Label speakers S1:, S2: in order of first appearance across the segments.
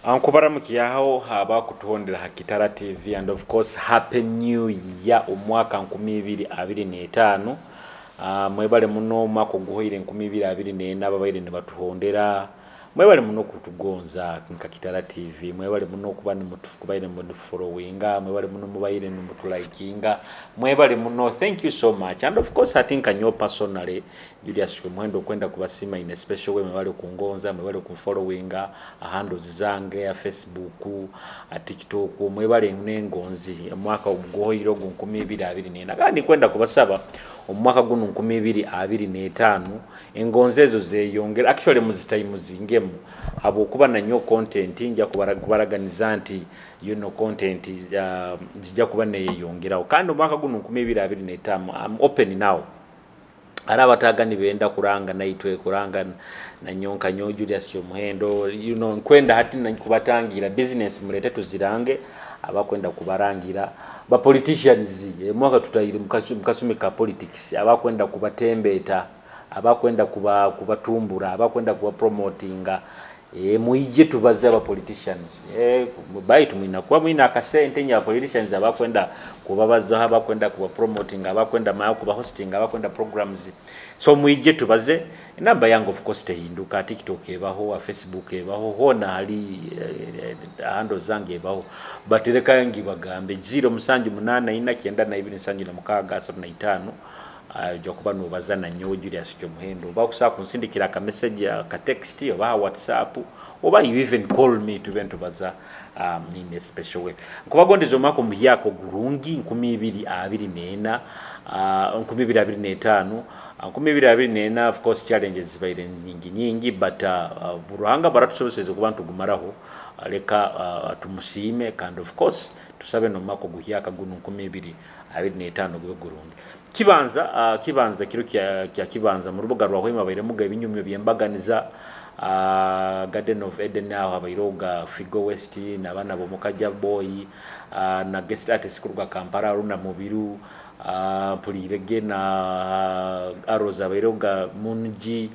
S1: Ankubara mukiyaho haba kutondera Hakitara TV and of course happy new year omwaka 2025 mwebale muno mako guhoire 2024 ababaire ne batuhondera mwebale muno kutugonza Hakitara TV mwebale muno kuba ne mutukubaire mu followinga mwebale muno mubaire ne mutulikekinga mwebale muno thank you so much and of course I think anyo personally Julius Mwendo kwenda kubasima in a special way mwebale kungonza mwebale kunfollowinga handles zange ya Facebook TikTok mwebale nengonzi mwaka obugoyiro gu 2024 kandi kwenda kubasaba omwaka guno 2025 engonze ezo zeyongera actually muzitime zingemu abo kuba na nyo content nja kubaraganiza nti content zijja kuba neyongera kandi omwaka guno 2025 I'm open now araba tagani benda kuranga naitwe kuranga na nyonka nyo Julius Muhendo kwenda hati na kubatangira business murete tuzirange abakwenda kubarangira ba politicians mwaka tutayiri mukasumi ka politics abakwenda kubatembeta abakwenda kubatumbura abakwenda kuba promotinga muije tubaze aba politicians mubayitu mwina kwa mwina akasente nya politicians abakwenda kubabaza abakwenda kuba promoting abakwenda mayo kuba hosting abakwenda programs so muije tubaze namba yangu of course tehinduka TikTok ebaho Facebook ebaho hona ali handle zange ebaho batereka yangi bagambe 07899276 jokuba nubazana nyo Julius Muhendo bakusa kunsindikira ka message ka text oba WhatsApp oba you even call me to vent baza in a special way kubagondezo mako mbyako gurungi 2024 2025 2024 of course challenges zibaire nyingi but buruhanga baratusoboseze kubantu gumaraho leka tumusime and of course tusabe no mako guhyaka guno 2025 gurungi kibanza kiro kya kibanza mu rubuga rwa hwema bayire muga ibinyumyo byembaganiza Garden of Eden aho abayiroga Figo West nabana bo mukajja boy na guest artist kuruga Kampala runa mubiru pulirege na Aroza abayiroga Munji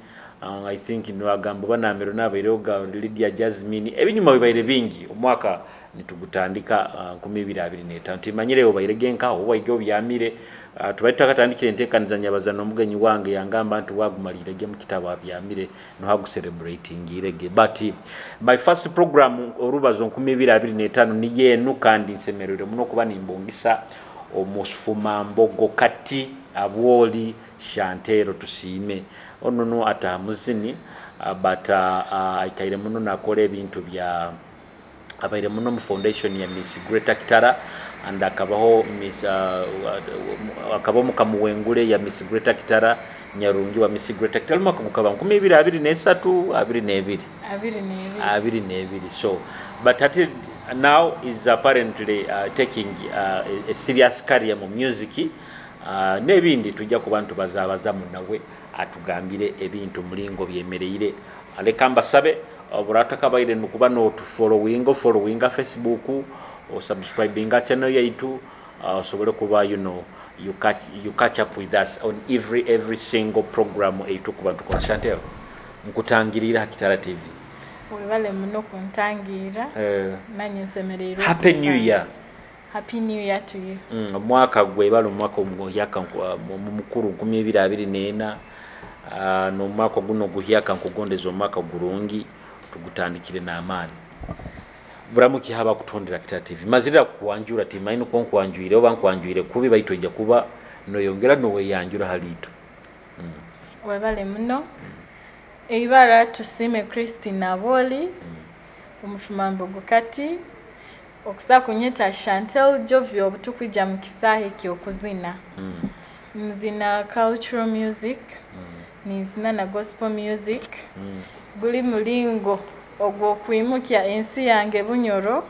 S1: I think no agambo banamero nabayiroga Lydia Jasmine ebinyuma bibaire bingi omwaka nitugutandika 2025 timanyire bayirege nkaho wayigyo byamire tubaita katandikire entekaniza nyabazana omugenyi wange yangamba nti wagumalirege mu kitabo byamire no hagu celebrating irege but my first program orubazo 2025 ni yenu kandi nsemerere muno kuba nimbongisa omusfuma mbogo kati abwoli Shantero tusime onono atamuzini but aikaire muno nakole ebintu bya abaire muno mu foundation ya Miss Greater Kitara and akabaho Miss akabomu kamuwengule ya Miss Greater Kitara nyarungi wa Miss Greater Kitara makugukaba 2023 so but now is apparently taking a serious career mu music nebindi tujja ku bantu bazabaza munawe atugambire ebintu mulingo byemereire alekamba sabe oburataka baire nukuba no to followinga Facebook or subscribing channel yaitu sobole kuba you catch up with us on every single program eitu kuba tukola Shantero mukutangirira Hakitara TV
S2: webale muno kuntangira nanye nsemerero
S1: happy new year
S2: to you
S1: mwaka gwebalo mwaka omuyaka mukuru 2024 no mwaka guno guhyaka nkugondezo mwaka gurungi tugutandikire na amani buramuki haba kutondera Hakitara TV mazira kuwanjura timaino konkwanjwire oba nkwanjwire kubi baitoja kuba no yongera no weyanjura halitu
S2: webale muno eibara tusime Christine Aboli umufumambo gukati okusa kunyeta Chantel Jovio butukwijja mu kisahe kyokuzina nzina cultural music nzina na gospel music guli mulingo ogwo kwimukya ensi yange Bunyoro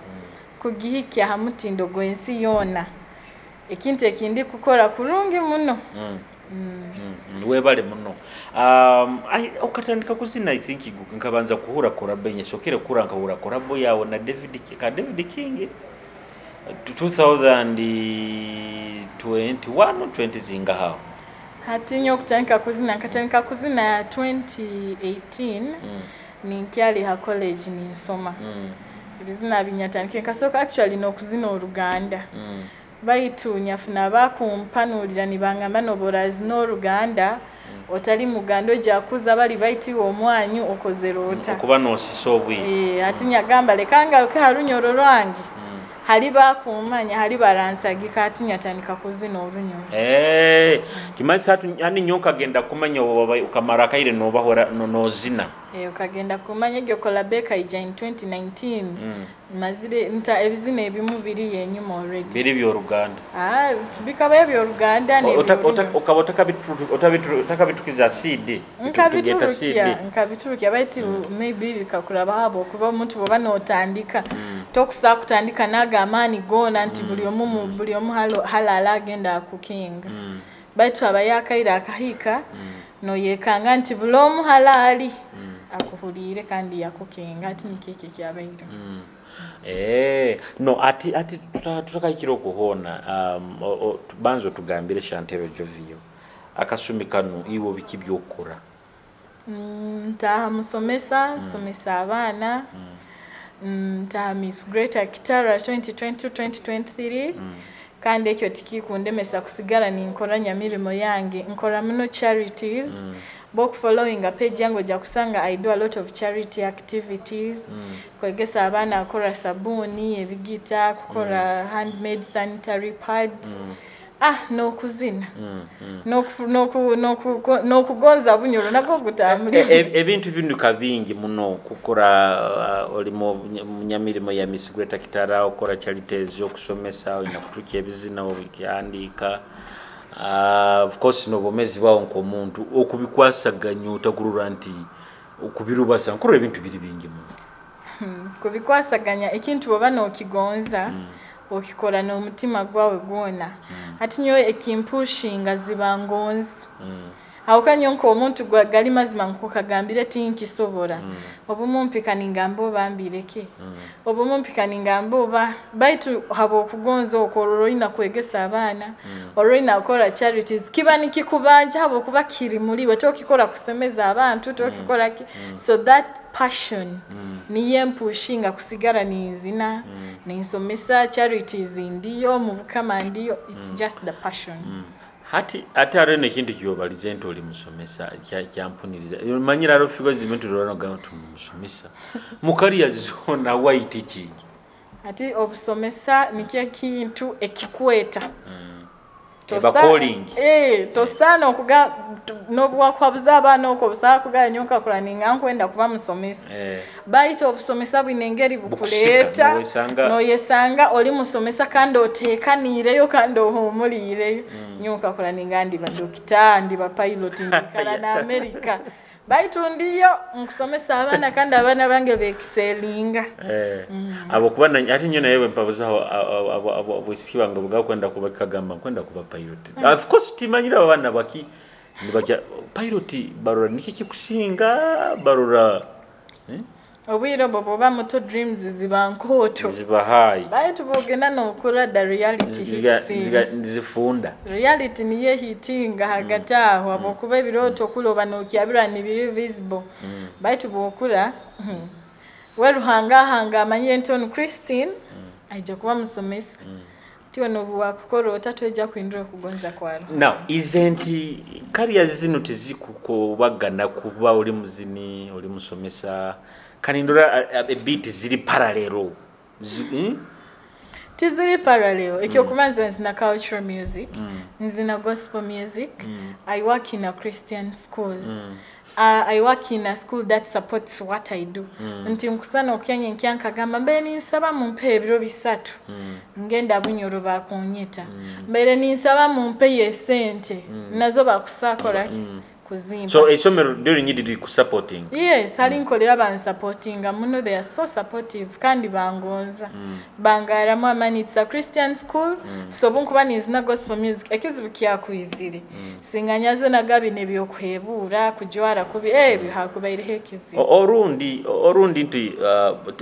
S2: kugihikya hamutindo go ensi yona ekintu ekindi kukora kulungi muno
S1: webale muno okatandika kuzina I think nkabanza kuhura korabenye sokere kuranga hura korabo yawo na David King 2021 20 zinga hao
S2: hatinyo kutandika kuzina 2018 ninkyali ha college ni nsoma ebizina binyatandike nkasooka actually n'okuzina Oluganda baitu nyafuna bakumpanulira nibangamba noborazi n'Oluganda otali muganda ojja kuza bali baitiwa omwanyu okoze rota
S1: okuba n'osisa obwire
S2: ati nyagamba lekangaluke halunyoro lwange hali bakumanya hali baransagika ati nyatandika kuzina olunyoro
S1: kimanyisa ani nyoka genda kumanya ukamara kaire nobahora nozina
S2: ukagenda kumanya gyo kolabeka ija in 2019 mazire nta ebizina ebimu biri yenyuma already
S1: biri byo Ruganda
S2: bikaba ebyo Ruganda ne
S1: otabitukiza CD
S2: nkabiturukia baiti maybe bikakuraba habo kuba omuntu boba notandika tokusa kutandika naga amani gona nti buli omu halala agenda kukinga baitu abayakaira akahika no yekanga nti buli omu halali akuhulire kandi yakukenga ati nikeke kyabaito
S1: no ati tutakayikira okuhona banzo tugambire Chantebe Jovio akasumi kanu iwo biki byokora
S2: ntaha musomesa somesa abana ntaha Miss Greater Kitara 2020-2023 kandi ekyo tikikundemesa kusigala ninkora nyamirimo yange nkora muno charities book following a page yangu ja kusanga I do a lot of charity activities kwegesa abana akora sabuni ebigita kukora handmade sanitary pads no kuzina no kugonza bunyoro nako gutambulira
S1: ebintu binduka bingi muno kukora olimo munyamirimo ya Miss Greater Kitara okora charities yo kusomesa ina kutukia ebizina obikyandika of course no bomezi bawo nkomuntu okubikwasaganya utakurura nti okubirubasa nkoro ebintu biri bingi muno
S2: kubikwasaganya ekintu boba no kigonza okikora no mutima gwawe gwona ati nyo ekimpushinga zibangonzi haukanyo nko omuntu gali mazima nkukagambire tinkisobora obumumpika ningambo bambireke obumumpika ningambo baitu habo kugonza okororo ina kwegesa abana oroina okora charities kiba nikikubanja habo kuba kiri muri we tokikora kusemeza abantu tokikora so that passion niye mpushinga kusigara ninzina ninsomesa charities ndiyo mu bukama ndiyo it's just the passion
S1: hati arene kintu kyobalize nti oli musomesa kyampuniriza manyira ro figo zimentu rona gato musomesa mukari yazona white ki
S2: ati obusomesa nikiye kintu ekikweta
S1: calling
S2: tosana okuga nobwa kwabuza abana okobusaka kuga nyoka kulaninga nkwenda kuba musomesa baito obusomesa bwinengeri bukuleta no yesanga oli musomesa kandi otekanireyo kandi ohumulireyo nyoka kulaninga ndi ba dokita ndi ba pilot ndikala na America baitu ndiyo nkusomesa abana kandi abana bange bekiselinga
S1: abo kubana ati nyona yewe mpabuza abo bwisikiwa ngo bugakwenda kubakagamba kwenda kuba pilot of course timanyira abana baki ndibajya pilot barura niki kikusinga barura
S2: obwiro bobo ba moto dreams zibankoto
S1: zibahayi
S2: baitu bogena no kura da reality
S1: zifunda
S2: reality niye hitinga hagataho abokuba ebiroto kuloba no kyabira ni biri visible baitu bokura weruhanga amanye Anton Christine aje kuba musomesa tiyo no bwakukoro tatweja kuindura kugonza kwalo
S1: now isn't career zino tizikuko bagana kuba oli muzini oli musomesa kanindura a bit ziri parallel
S2: tiziri parallel ekyo kumanza nzina cultural music nzina gospel music I work in a Christian school I work in a school that supports what I do nti nkusana okyenye nkyanka gamba mbere nsaba mumpe ebiro bisatu ngenda bunyoro bakunyeta mbere nsaba mumpe yesente nazo bakusakora kuzimba
S1: so esomero during it ku supporting
S2: yes ali nkolera ban supporting muno they are so supportive kandi bangonza bangara mu amani it's a Christian school so bunkuba nizina gospel music ekizibukiya kuizire singanyazo nagabi nebyo kwebura kujwara kubi bihakubaire hekizi
S1: orundi nti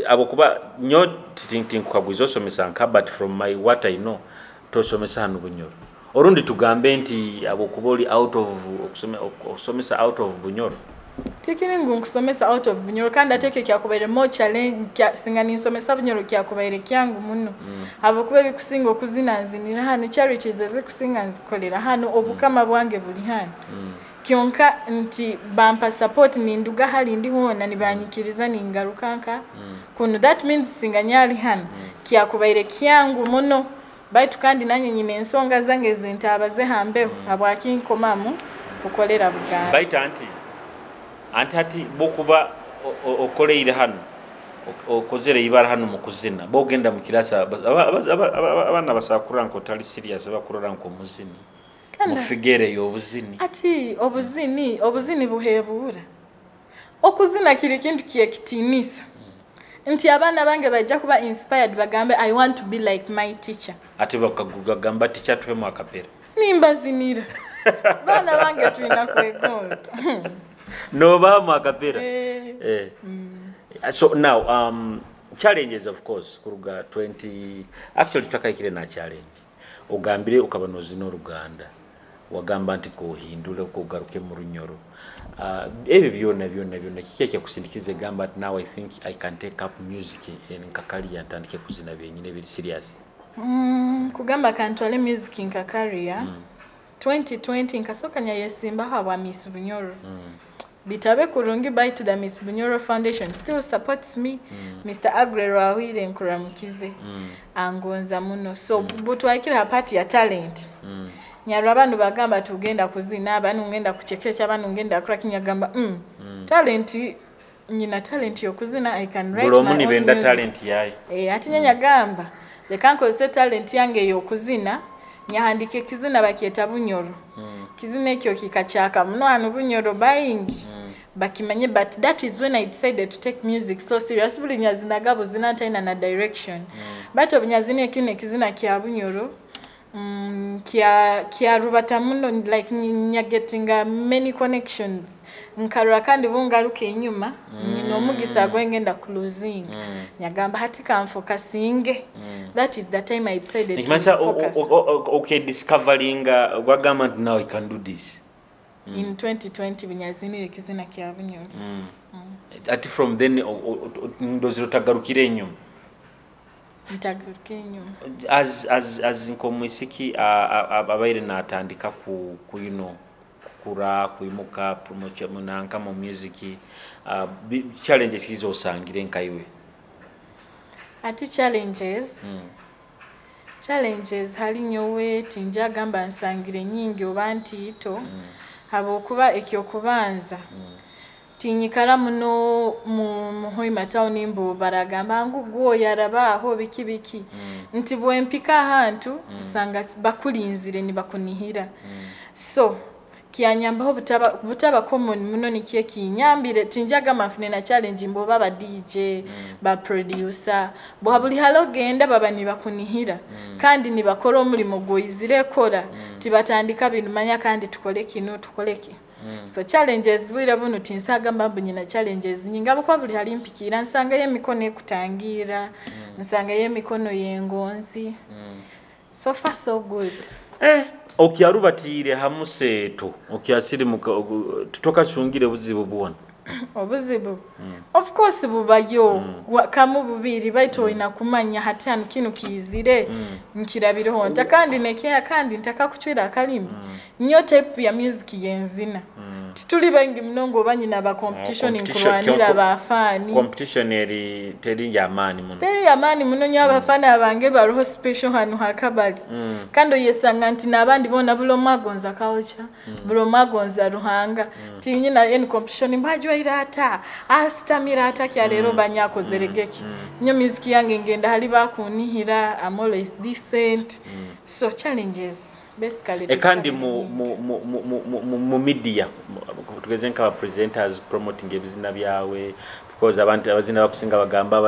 S1: abokuba nyo tinting kwagwizo somesanka but from my what I know to somesa hanu bunyoro orundi tugambe nti abokuboli out of okusomesa out of bunyoro
S2: tikiri nkusomesa out of Bunyoro kandi ateke kyakubaire more challenge singa ninsomesa Bunyoro kyakubaire kyangu muno abakuba bikusinga okuzinanzinira hano charities ezikusinga nzikolera hano obukama bwange buli hano kyonka nti bampa support ninduga hali ndi hona nibanyikiriza ningarukanka kuno that means singa nyali hano kyakubaire kyangu muno baitu kandi nanye nyine ensonga zange zintabaze hambeho abwakinkomamu kukolera Buganda
S1: baitu anti bokuba okoleire hano okozere ibara hano mukuzina bogenda mukirasa abana basakura nko tali serious bakurora nko muzini mufigere y'obuzini
S2: ati obuzini buhebura okuzina kiri kintu kiyekitinisa nti abana bange bajja kuba inspired bagambe I want to be like my teacher
S1: ati bakagamba teacher twemu akapera
S2: nimbazinira bana bange tuina kwegonza
S1: no ba akapera so now challenges of course kuruga 20 actually twakaikire na challenge ogambire ukabanozi no Ruganda wagamba nti ko hindule ko garuke mu Runyoro ebi byona kike kusindikize gamba now I think I can take up music in Kakali yatandike kuzina benyine biri serious
S2: kugamba kantwale music in Kakali 2020 nkasokanya yesimba hawa Miss Bunyoro bitabe kurungi by to the Miss Bunyoro Foundation still supports me Mr. Agrero awire nkuramukize angonza muno so butwakira party ya talent nyarwa abantu bagamba tugenda kuzina abantu ngenda kuchekecha abantu ngenda kura kinyagamba talent nyina talent yokuzina I can write
S1: my own benda talent yayi
S2: ati nyagamba the kanko se talent yange yokuzina nyahandike kizina bakieta Bunyoro kizina ekyo kikachaka muno anu Bunyoro buying bakimanye but that is when I decided to take music so seriously nyazinagabo zinataina na direction but obunyazine kine kizina kya Bunyoro kia rubata muno like getting many connections nkarura kandi bungaruke inyuma no mugisa gwengenda closing nyagamba hati kan focusing that is the time I decided to focus
S1: okay discovering what government now I can do this
S2: in 2020 binyazini kizina kya Bunyoro
S1: at from then ndoziro tagarukire inyuma as inkomwisiki abaire natandika ku kura kuimuka promotion nanka mu music challenges hizo sangire nkaiwe
S2: ati challenges hali nyowe tinja gamba nsangire nyingi obanti ito habokuba ekyo kubanza tinyikara muno mu Hoima town imbo baragamba ngugo yarabaho biki nti bwempika ahantu sanga bakulinzire ni bakunihira so kianyambaho butaba common muno nikiye kinyambire tinjaga mafune na challenge mbo baba DJ ba producer bo habuli halo genda baba ni bakunihira kandi ni bakora omulimo goizire kora tibatandika bintu manya kandi tukoleki so challenges bwira buno tinsaga mbambu nyina challenges nyinga bakwa buli hali mpikira nsanga ye mikono ekutangira nsanga ye mikono yengonzi so far so good
S1: okiarubatire hamuseto okiasiri tutoka chungire buzibu bwona
S2: obuzibu of course bubayo kamu bubiri baito inakumanya hatanu kinu kizire nkirabireho nta kandi nekea kandi ntaka kuchwira kalimi nyo type ya music yenzina tituli bangi mnongo banyina ba competition inkulwanira abafani
S1: competition eri teri yamani
S2: muno nyabafana abange baroho special hanu hakabali kando yesanga nti nabandi bona bulo magonza culture bulo magonza ruhanga tinyina en competition mbajwa irata astamira ataki alero banyako zeregeki nyo music yange ngenda hali bakunihira I'm always decent so challenges basically
S1: kandi mu media tugeze nka presenters promoting ebizina byawe because abantu abazina bakusinga bagamba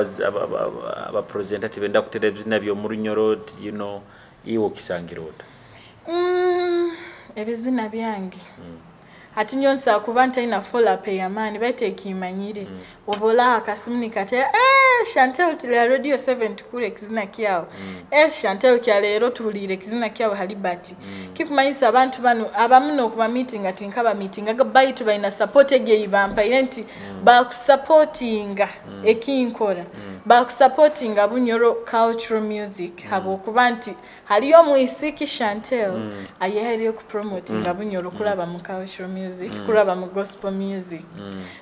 S1: aba presenter tibenda kutera ebizina byo mu Runyoro iwo kisangirota
S2: ebizina byange ati nyonsa kuba ntalina follow up ey'amaanyi bateekimanyire obola akasimu kate Chantel tuli radio 7 tukule kizina kyao Chantel kya leero tulire kizina kyao Halibati kikumanyisa abantu bano abamu n'okuba meeting ati nkaba meeting agabayitu balina support egeyi bampaire nti bakusupportinga ekinkora bakusupportinga Bunyoro cultural music habwokuba nti haliyo muisiki Chantel ayeheri okupromotinga Bunyoro kulaba mu cultural music kulaba mu gospel music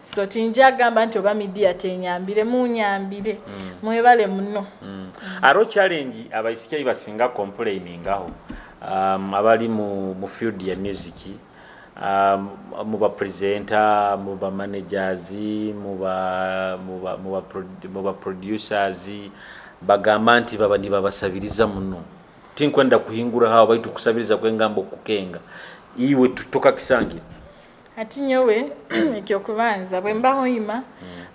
S2: so tinja gamba nti oba media tenyambire munyambire mwebale muno
S1: aro challenge abaisiki basinga complaining aho abali mu field ya music mu ba presenter mu ba managers mu ba producers bagamba nti baba ni babasabiriza muno tinkwenda kuhingura hawo baitu kusabiriza kwengambo kukenga iwe tutoka kisangira
S2: ati nyowe ekyo kubanza bwe mbaho ima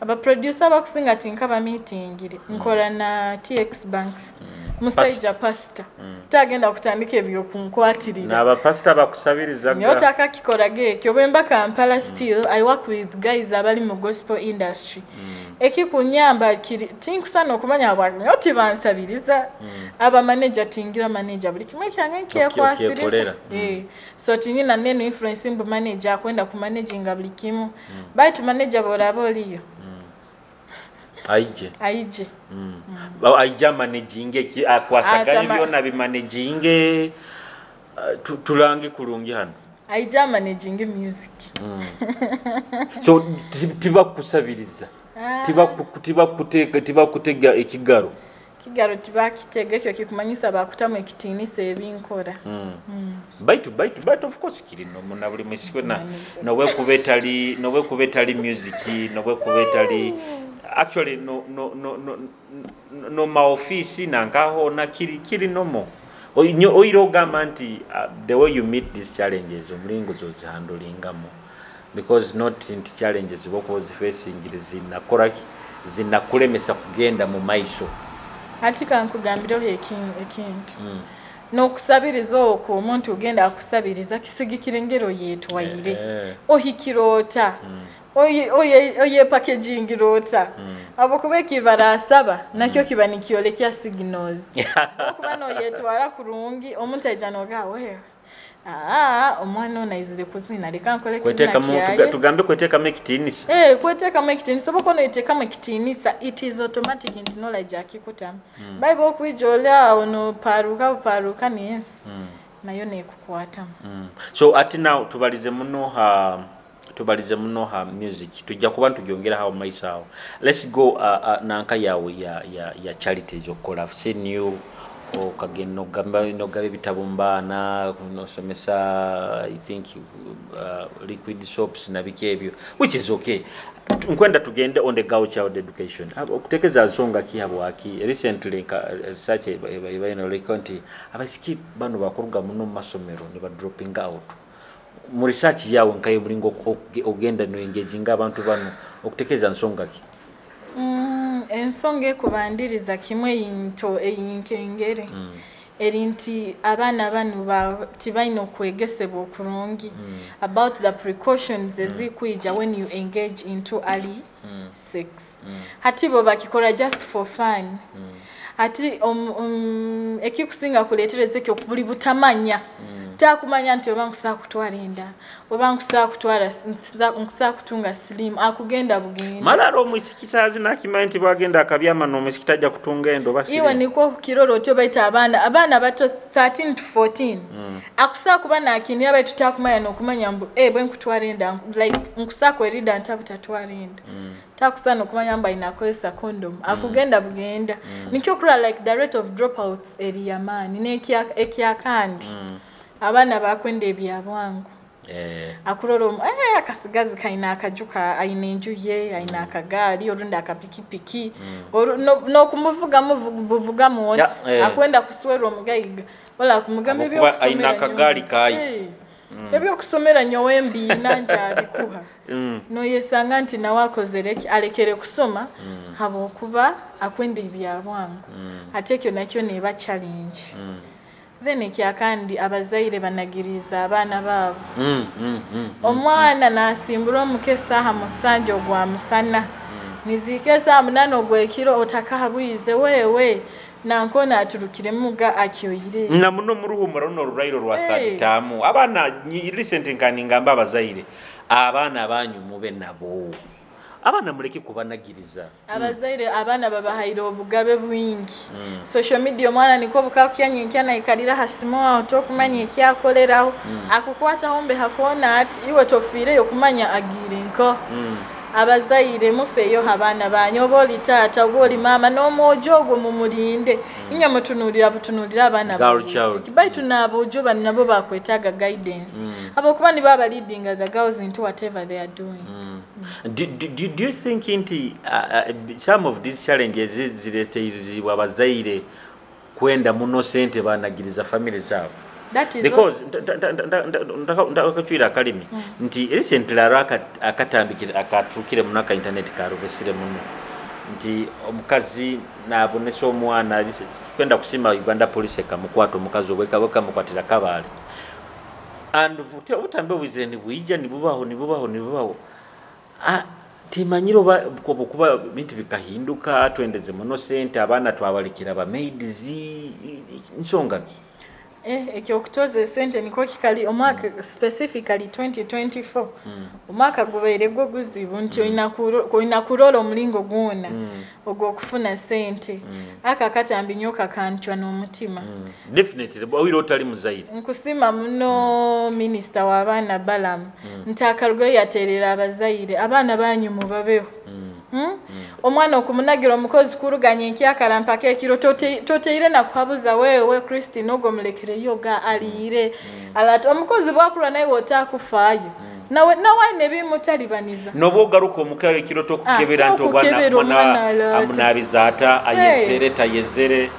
S2: aba producer bakusinga tinkaba meeting nkora na TX Banks Musaija pastor tagenda kutandika ebyo kunkwatirira
S1: na aba pastor bakusabiriza
S2: nyotaka kikora gekyo bwe mba Kampala still I work with guys abali mu gospel industry ekikunyamba kiri tinkusana okumanya abantu nyoti bansabiriza aba manager tingira manager buli kimwe kyange nkiyakwasiriza so tinyina neno influence mbu manager akwenda ku managing buli kimu baitu manager bolaboliyo
S1: aije aija managing ki akwasaganya byona bi managing tulange kulungi hano
S2: aija managing music
S1: so tiba kusabiriza tiba kutega ekigaro
S2: tiba kitega ekyo kikumanyisa bakutamu ekitinisa ebinkora
S1: baitu of course kiri no muna buli musiko nowe kubetali music nowe kubetali actually no ma office nangaho na kiri nomo oiro gamanti the way you meet these challenges omlingo zozi handlingamo because not in challenges boko facing zinakulemesa kugenda mu maiso
S2: ati kankugambiraho ekintu nokusabiriza okwo omuntu ugenda akusabiriza kisigikira engero yetwaire ohikirota oye packaging rota abo kubeki barasaba nakyo kibanikiyole kya signals okuba no yetwara kurungi omuntu ajanoga we omwana onaizire kuzina lekankole kuzina
S1: tugambe kweteka mekitinisa
S2: kweteka mekitinisa boko no yeteka mekitinisa it is automatic in knowledge akikuta bible kwijola ono paruka yes nayo nekukwata
S1: so ati now tubalize muno ha music tujja kuba tugyongera hawo maisawo let's go nanka yawe ya charities okola I've seen you okageno gabe bitabo mbana kunosomesa I think liquid soaps na bikebyo which is okay nkwenda tugende on the girl child education okutekeza nsonga ki habwaki recently research ebayino lekonti abasiki bano bakuruga muno masomero ne ba dropping out mu research yawe nkaye mulingo ogenda no engaging abantu bano okutekeza nsonga ki
S2: ensonga ekubandiriza kimwe into eyinkengere erinti abana banu tibaino kwegesebwa okurungi about the precautions ezikuija when you engage into early sex hatibo bakikora just for fun ati ekikusinga kuletereze kyo kubuli butamanya takumanya nti obankusa kutwala enda obankusa kutwala nkusa kutunga slim akugenda bugenda
S1: malaro musikitazi nakimanti bagenda akabyama no musikitaja kutunga endo basi
S2: iwe niko kiroro tyo baita abana bato 13 to 14 akusa kubana akini abe tutakumanya no kumanya mbu bwe nkutwala enda like nkusa ko erida ntabutatwala enda takusa no kumanya mba inakozesa condom akugenda bugenda nikyo kura like the rate of dropouts area man nekia kandi abana bakwende byabwangu akuroro akasigazi kaina akajuka aina enjuye aina akagari orunda akapikipiki no kumuvuga muvuga mu akwenda kuswera omugayiga wala kumugambe byo kusomera
S1: aina akagari kai
S2: ebyo kusomera nyowembi nanja bikuha no yesanga nti na wakozereki alekere kusoma habokuba akwende byabwangu atekyo nakyo neba challenge then ekyakandi abazaire banagiriza abaana baabo omwana nasimbula omukesa ha musanja ogwa musana nizikesa munano gwekiro otakahabwize wewe nankona aturukire muga akyoyire
S1: na muno muruhumura no rurairo rwa third abana recent nkaningamba abazaire abana banyu mube nabo abana muleke kubanagiriza
S2: abazaire abana babahaire obugabe bwingi social media omwana niko bukakukyanya enkyana ikalira hasimo aho tokumanya ekyakoleraho akukwata hombe hakona ati iwe tofireyo kumanya agire nko abazaire mufeyo abana banyobo litata oboli mama no mojogo mumulinde inyo mutunulira butunulira abana baitu nabo joba nabo bakwetaga guidance abo kuba ni baba leading the girls into whatever they are doing.
S1: Do you think some of these challenges zirestezibwa abazaire kwenda muno sente banagiriza family zabo?
S2: That is
S1: because ndakachwira kalimi nti recently akatambikira akatrukire munaka internet karubesire muno nti omukazi nabonesha omwana kwenda kusima Uganda police kamukwato omukazi obweka mukwatira kabale and utambe wizeni bwija nibubaho timanyiro kuba bintu bikahinduka twendeze muno sente abana twabalikira ba maids nsonga ki
S2: ekyokutoza sente niko kikali omwaka specifically 2024 omwaka gubaire gwo guzibu nti oyina kurola omulingo gwona ogwokufuna sente aka katambi nyoka kantwa n'omutima
S1: definitely oyiro otali muzaire
S2: nkusima muno minister w'abaana Balaam ntakarugo yaterera abazaire abaana banyu mubabeho omwana okumunagira omukozi kuruganya enkyakala mpaka ekiro toteire nakwabuza wewe Christine ogomulekere yoga alire alata omukozi bwakula naye otakufaayo nawe nebimutalibaniza
S1: nobogaruka omukale ekiro tokukebera ntobana amunabizata ayezere tayezere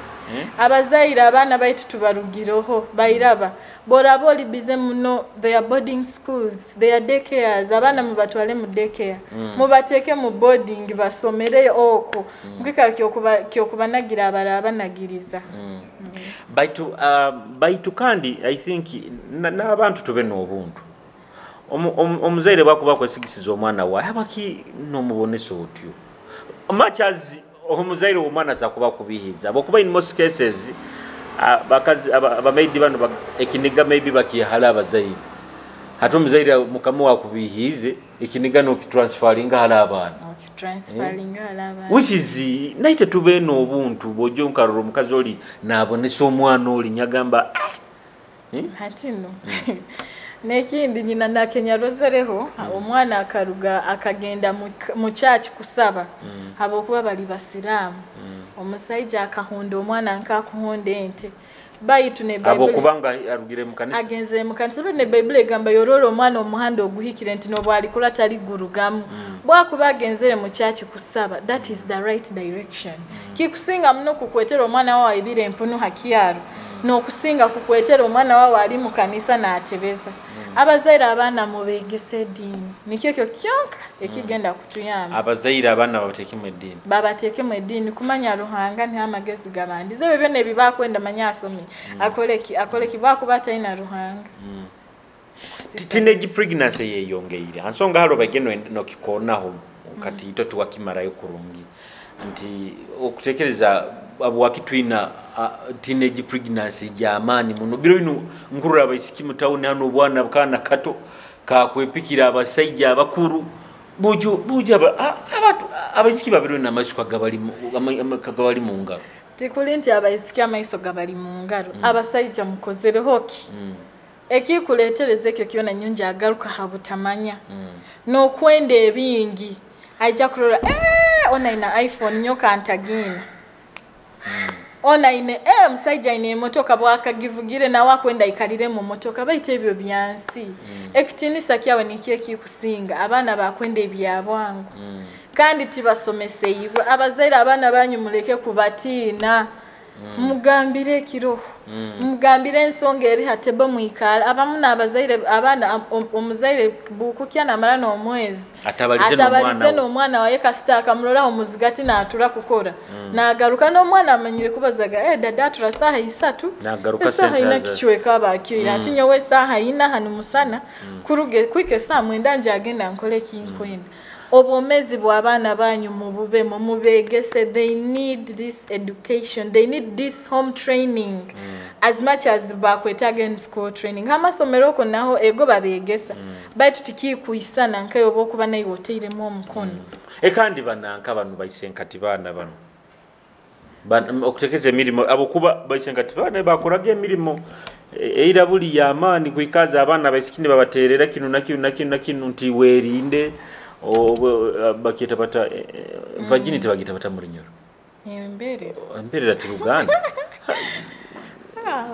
S2: abazaire abaana baitu tubarugiroho bayiraba boraboli bize muno they are boarding schools they are daycares abana mubatwale mu daycare mubateke mu boarding basomere oko ngika kyokubanagira abarabanaagiriza
S1: baitu kandi I think n'abantu tobe n'obuntu omuzaire bakuba kwesigisiza omwana wa abaki n'omubonesa otyo machazi omuzaire omwana zakuba kubihiza bokuba in most cases bakazi abameidi bano ekiniga maybe bakihala abazaire hato omuzaire mukamu wakubihize ekiniga no kitransferinga hala abana which is naite tube n'obuntu bojo nkaruro mukazi oli nabonesa omwana oli nyagamba
S2: hatino nekindi nyina na Kenya rozereho omwana akaruga akagenda mu church kusaba habo kuba bali basiramu omusaija akahonda omwana nkakuhonda ente baitu ne Bible
S1: abo kubanga arugire mu kanisa
S2: agenze mu kanisa ne Bible egamba yororo omwana omuhanda oguhikire nti no bwali kula tali gurugamu bwakuba agenzere mu church kusaba that is the right direction kikusinga muno kukwetera omwana wawe ibire empunu hakiyaro no kusinga kukwetera omwana wawe ali mu kanisa na atebeza abazaire abana mubegese dini nikyo kyonka ekigenda kutuyamba
S1: abazaire abana babateke mu dini
S2: kumanya ruhanga nti amagezi gabandi zebe bene bibakwenda manyasomi akoleki bakubata ina ruhanga
S1: teenage pregnancy yeyongeire ansonga halo bageno no kikonaho kati ito tuwakimarayo kurungi nti okutekereza abwakitwina teenage pregnancy jamani muno biro bino ngurura abayisiki mutawuni hano bwana bukana kato kakwepikira abasaija abakuru bujo abantu abayisiki babiro na mashuka gabali mu ngaro
S2: tikulinti abayisiki amaiso gabali mu ngaro abasaija mukozere hoki ekikuletereze ekyo kyona nyunja agaruka habutamanya no kwenda ebingi aija kurora ona ina iPhone nyoka antagina ona ine msaija ine motoka bwaka givugire na wakwenda ikalire mu motoka baite ebyo byansi ekitinisa kyawe nikiye kikusinga abana bakwenda ebyabwangu kandi tibasomeseyibwa abazaire abana banyu muleke kubatina mugambire kiroho mugambire ensonga eri hatebo mwikala abamu n'abazaire abana omuzaire bukukya namala n'omwezi atabalize n'omwana waye kasita akamulola omuzigati n'atula kukora n'agaruka n'omwana amanyire kubazaga dada atula saha 3 saha ina kichweka abakyo ati nyowe saha ina hanu musana kuruge kwike saa mwenda nje agenda nkole kinkwenda obwomezi bw'abaana banyu mubube mubegese. They need this education, they need this home training as much as bakwetaga in school training. Amasomero ko naho ego babegesa baitu tikikuisana nkayo bokuba nayo hoteire mu omukono
S1: kandi bananka abantu bayisenkati bana bano okutekeza emirimo abokuba bayisenkati bana bakoraga emirimo eirabuli yamani kwikaza abana bayisikini babaterera kinu nakinu nti werinde bakita bata virginity bagita bata muri nyoro emberera ti Uganda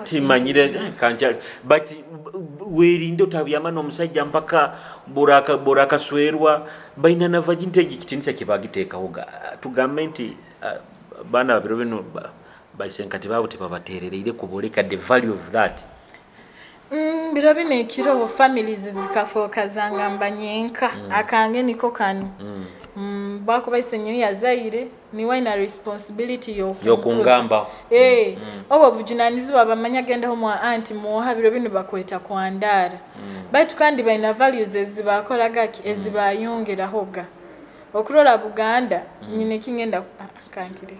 S1: timanyire kanja but werinde otabiyama n'omusajja mpaka boraka swerwa baina na virginity gikitinisa kibagiteka hoga tugambe nti bana babiro bino bayisenkati babo tibabaterereire kuboleka the value of that.
S2: Biro bine kiro families zikafokazanga mbanyenka akange niko kanu bako bayisenyo yazaire ni wina responsibility yo
S1: kungamba
S2: obo bujunanizi babamanya genda ho mwa anti moha biro bino bakweta kwandara baitu kandi baina values ezibakoraga ezibayongera hoga okurola Buganda nyine kingenda kankire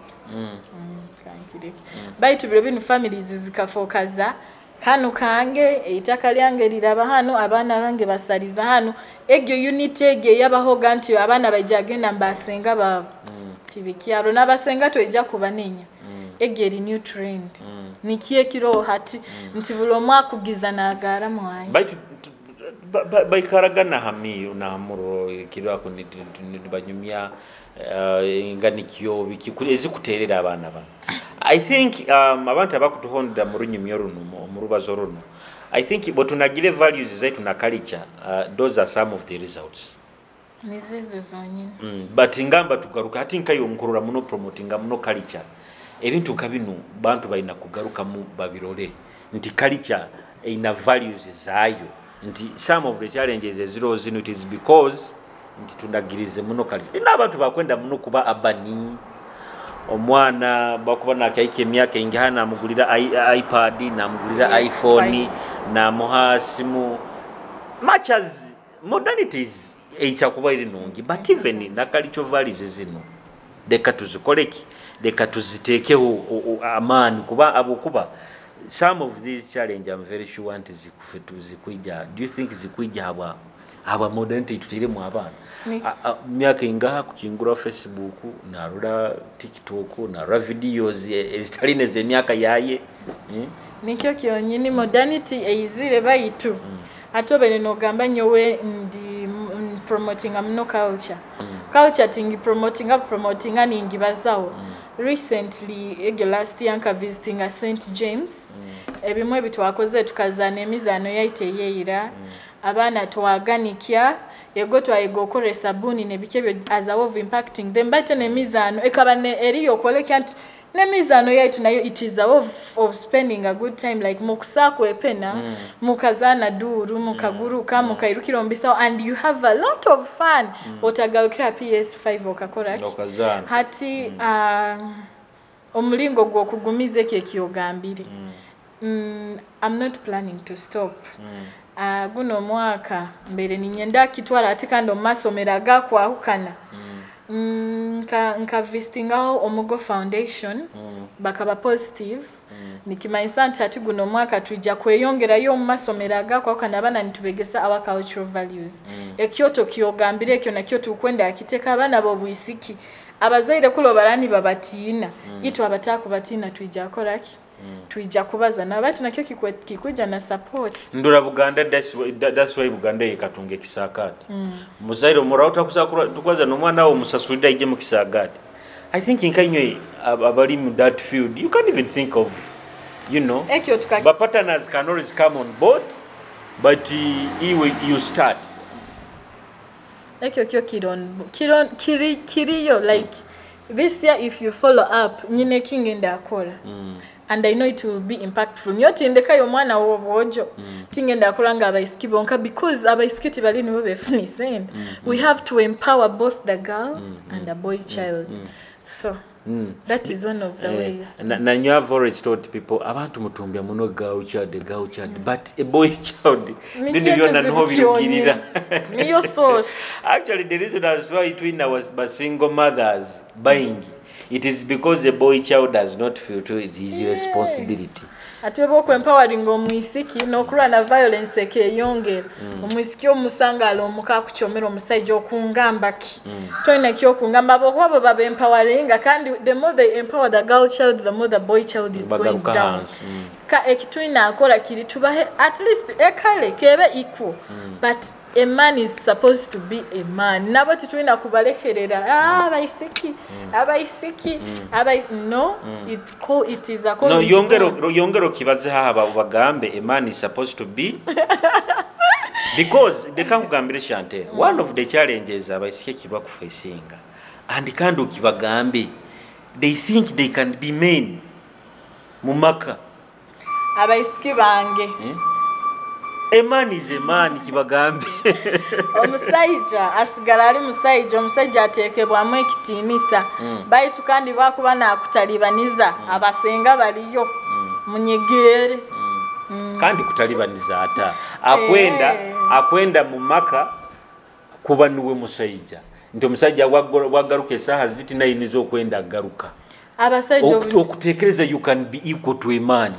S2: baitu biro bino families zikafokaza hano kange itaka lyange liraba hano abana bange basaliza hano egyo unity ege yabahoga nti abana bajagenda mbasenga babo tibikyaro nabasenga tweja kubanenya ege ri new trend nikiye kiro hati nti bulomwa kugiza nagara mwayi
S1: baikaragana hami na muro kiro ako ni banyumya inganikyo bikikuzi kuterera abana ba. I think abantu abakutuhonda mu runyumyo runo mu rubazo runo I think botunagire values zaitu na culture those are some of the results
S2: nizizo zonyine
S1: but ngamba tugaruka hati nkayo nkurura muno promoting muno culture ebintu kabinu bantu baina kugaruka mu babirole nti culture ina values zayo nti some of the challenges zero zino it is because nti tunagirize muno culture ina abantu bakwenda muno kuba abani omwana bakuba nakaike emyaka ingihana amugulira iPad na amugulira iPhone na muhasimu much as modernities echa kuba iri nungi but even nakalicho values zino deka tuzikoleki deka tuziteke amani kuba abokuba some of these challenge I'm very sure anti zikuija. Do you think zikuija aba modernity tutire mu abana myaka ingaha kukingura Facebook na rura TikTok na rura videos ezitaline ze myaka yaye
S2: nikyo kyonyini modernity eizire bayitu atobere no gamba nyowe ndi promoting amno culture culture tingi promoting ani ngibazawo recently last year nka visiting a St James ebimwe bitwakoze tukazana emizano yaite yeira abana twaganikia ego twayegokore sabuni nebikebe as a of impacting them but nemizano ekabane eriyo koleka nti nemizano yaitu nayo it is a of spending a good time like mukusako epena mukazana duru mukaguruka mukairukira ombisa and you have a lot of fun otagawukira PS5 okakora hati omulingo gwo kugumize kekiyogambire I'm not planning to stop guno mwaka mbere ninyenda kitwala atikando masomera gakwahukana nka visitingaho Omugo Foundation bakaba positive nikimaisa nti ati guno mwaka tujja kweyongera yo masomera gakwahukana abana nitubegesa our cultural values ekyoto kiyogambire ekyo nakyo tukwenda akiteka abana bo bwisiki abazaire kulo barani babatina itu abataku batina tujja koraki tuija kubaza na batu nakyo kikuja na support
S1: ndura Buganda that's why Buganda yekatunge kisakati muzairo murauta kusakura tukwaza no mwana wo musasulida ije mu kisagati. I think inkanyo abali mu that field you can't even think of but partners can always come on board but you start
S2: ekyo kiriyo like this year if you follow up nyine kingenda akola and I know it will be impactful nyotindeka yo mwana wobojo tingenda akola nga abaisiki bonka because abaisiki tibali nibo befunise we have to empower both the girl and the boy child so that is one of the ways.
S1: And you have always told people, abantu mutumbya muno girl child, but a boy child. Then you don't know how you get it.
S2: Your source.
S1: Actually, the reason I was trying to was by single mothers buying. It is because the boy child does not feel to it is responsibility.
S2: Atiwebo ku empowering omwisiki n'okulwa na violence ekeyongera omwisiki omusanga alomuka kuchomera omusajja okungamba ki toina ki okungamba abo baba empowering kandi the more they empower the girl child the more the boy child is going down ka ekitwina akola kiri tubahe at least ekale kebe equal but a man is supposed to be a man nabo titwina kubalekerera abaisiki no it is a
S1: no yongero kibaze haba bagambe a man is supposed to be because they can't kugambira Chantel one of the challenges abaisiki kiba ku facing and kandi ukibagambe they think they can be men mumaka
S2: abaisiki bange
S1: a man is a man kibagambe
S2: omusajja asigala ali omusajja atekebwamu ekitinisa baitu kandi bakuba nakutalibaniza abasenga baliyo munyegere
S1: kandi kutalibaniza ata akwenda mu maka kuba nuwe musajja nti omusajja wagaruka esaha ziti nayiniza okwenda agaruka
S2: abasajja
S1: okutekereza you can be equal to a man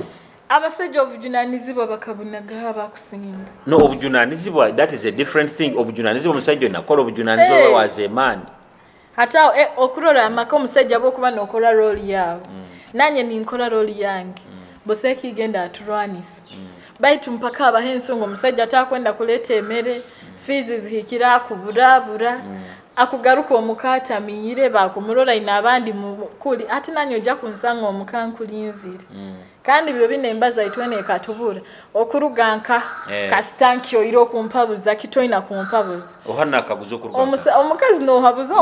S2: abasajja obujunanizibwa bakabunaga abakusinga
S1: no obujunanizibwa that is a different thing obujunanizibwa omusajja nakola obujunanizibwa was a man
S2: hata okulola amaka omusajja bokuba nokola role yawo nanye ninkola role yange boseki genda aturwanisa baitu mpaka abahensongo omusajja atakwenda kuleta emere fees zihikira kuburabura akugaruka omukata miyire bakumulola ina abandi mukuli ati nanyo ja kunsanga omukankulinzira kandi byo binembaza itwene katubura okuruganka kastankyo iro kumpabuza kitoina kumpabuza
S1: ohana akaguzo kuruganka
S2: omukazi no habuza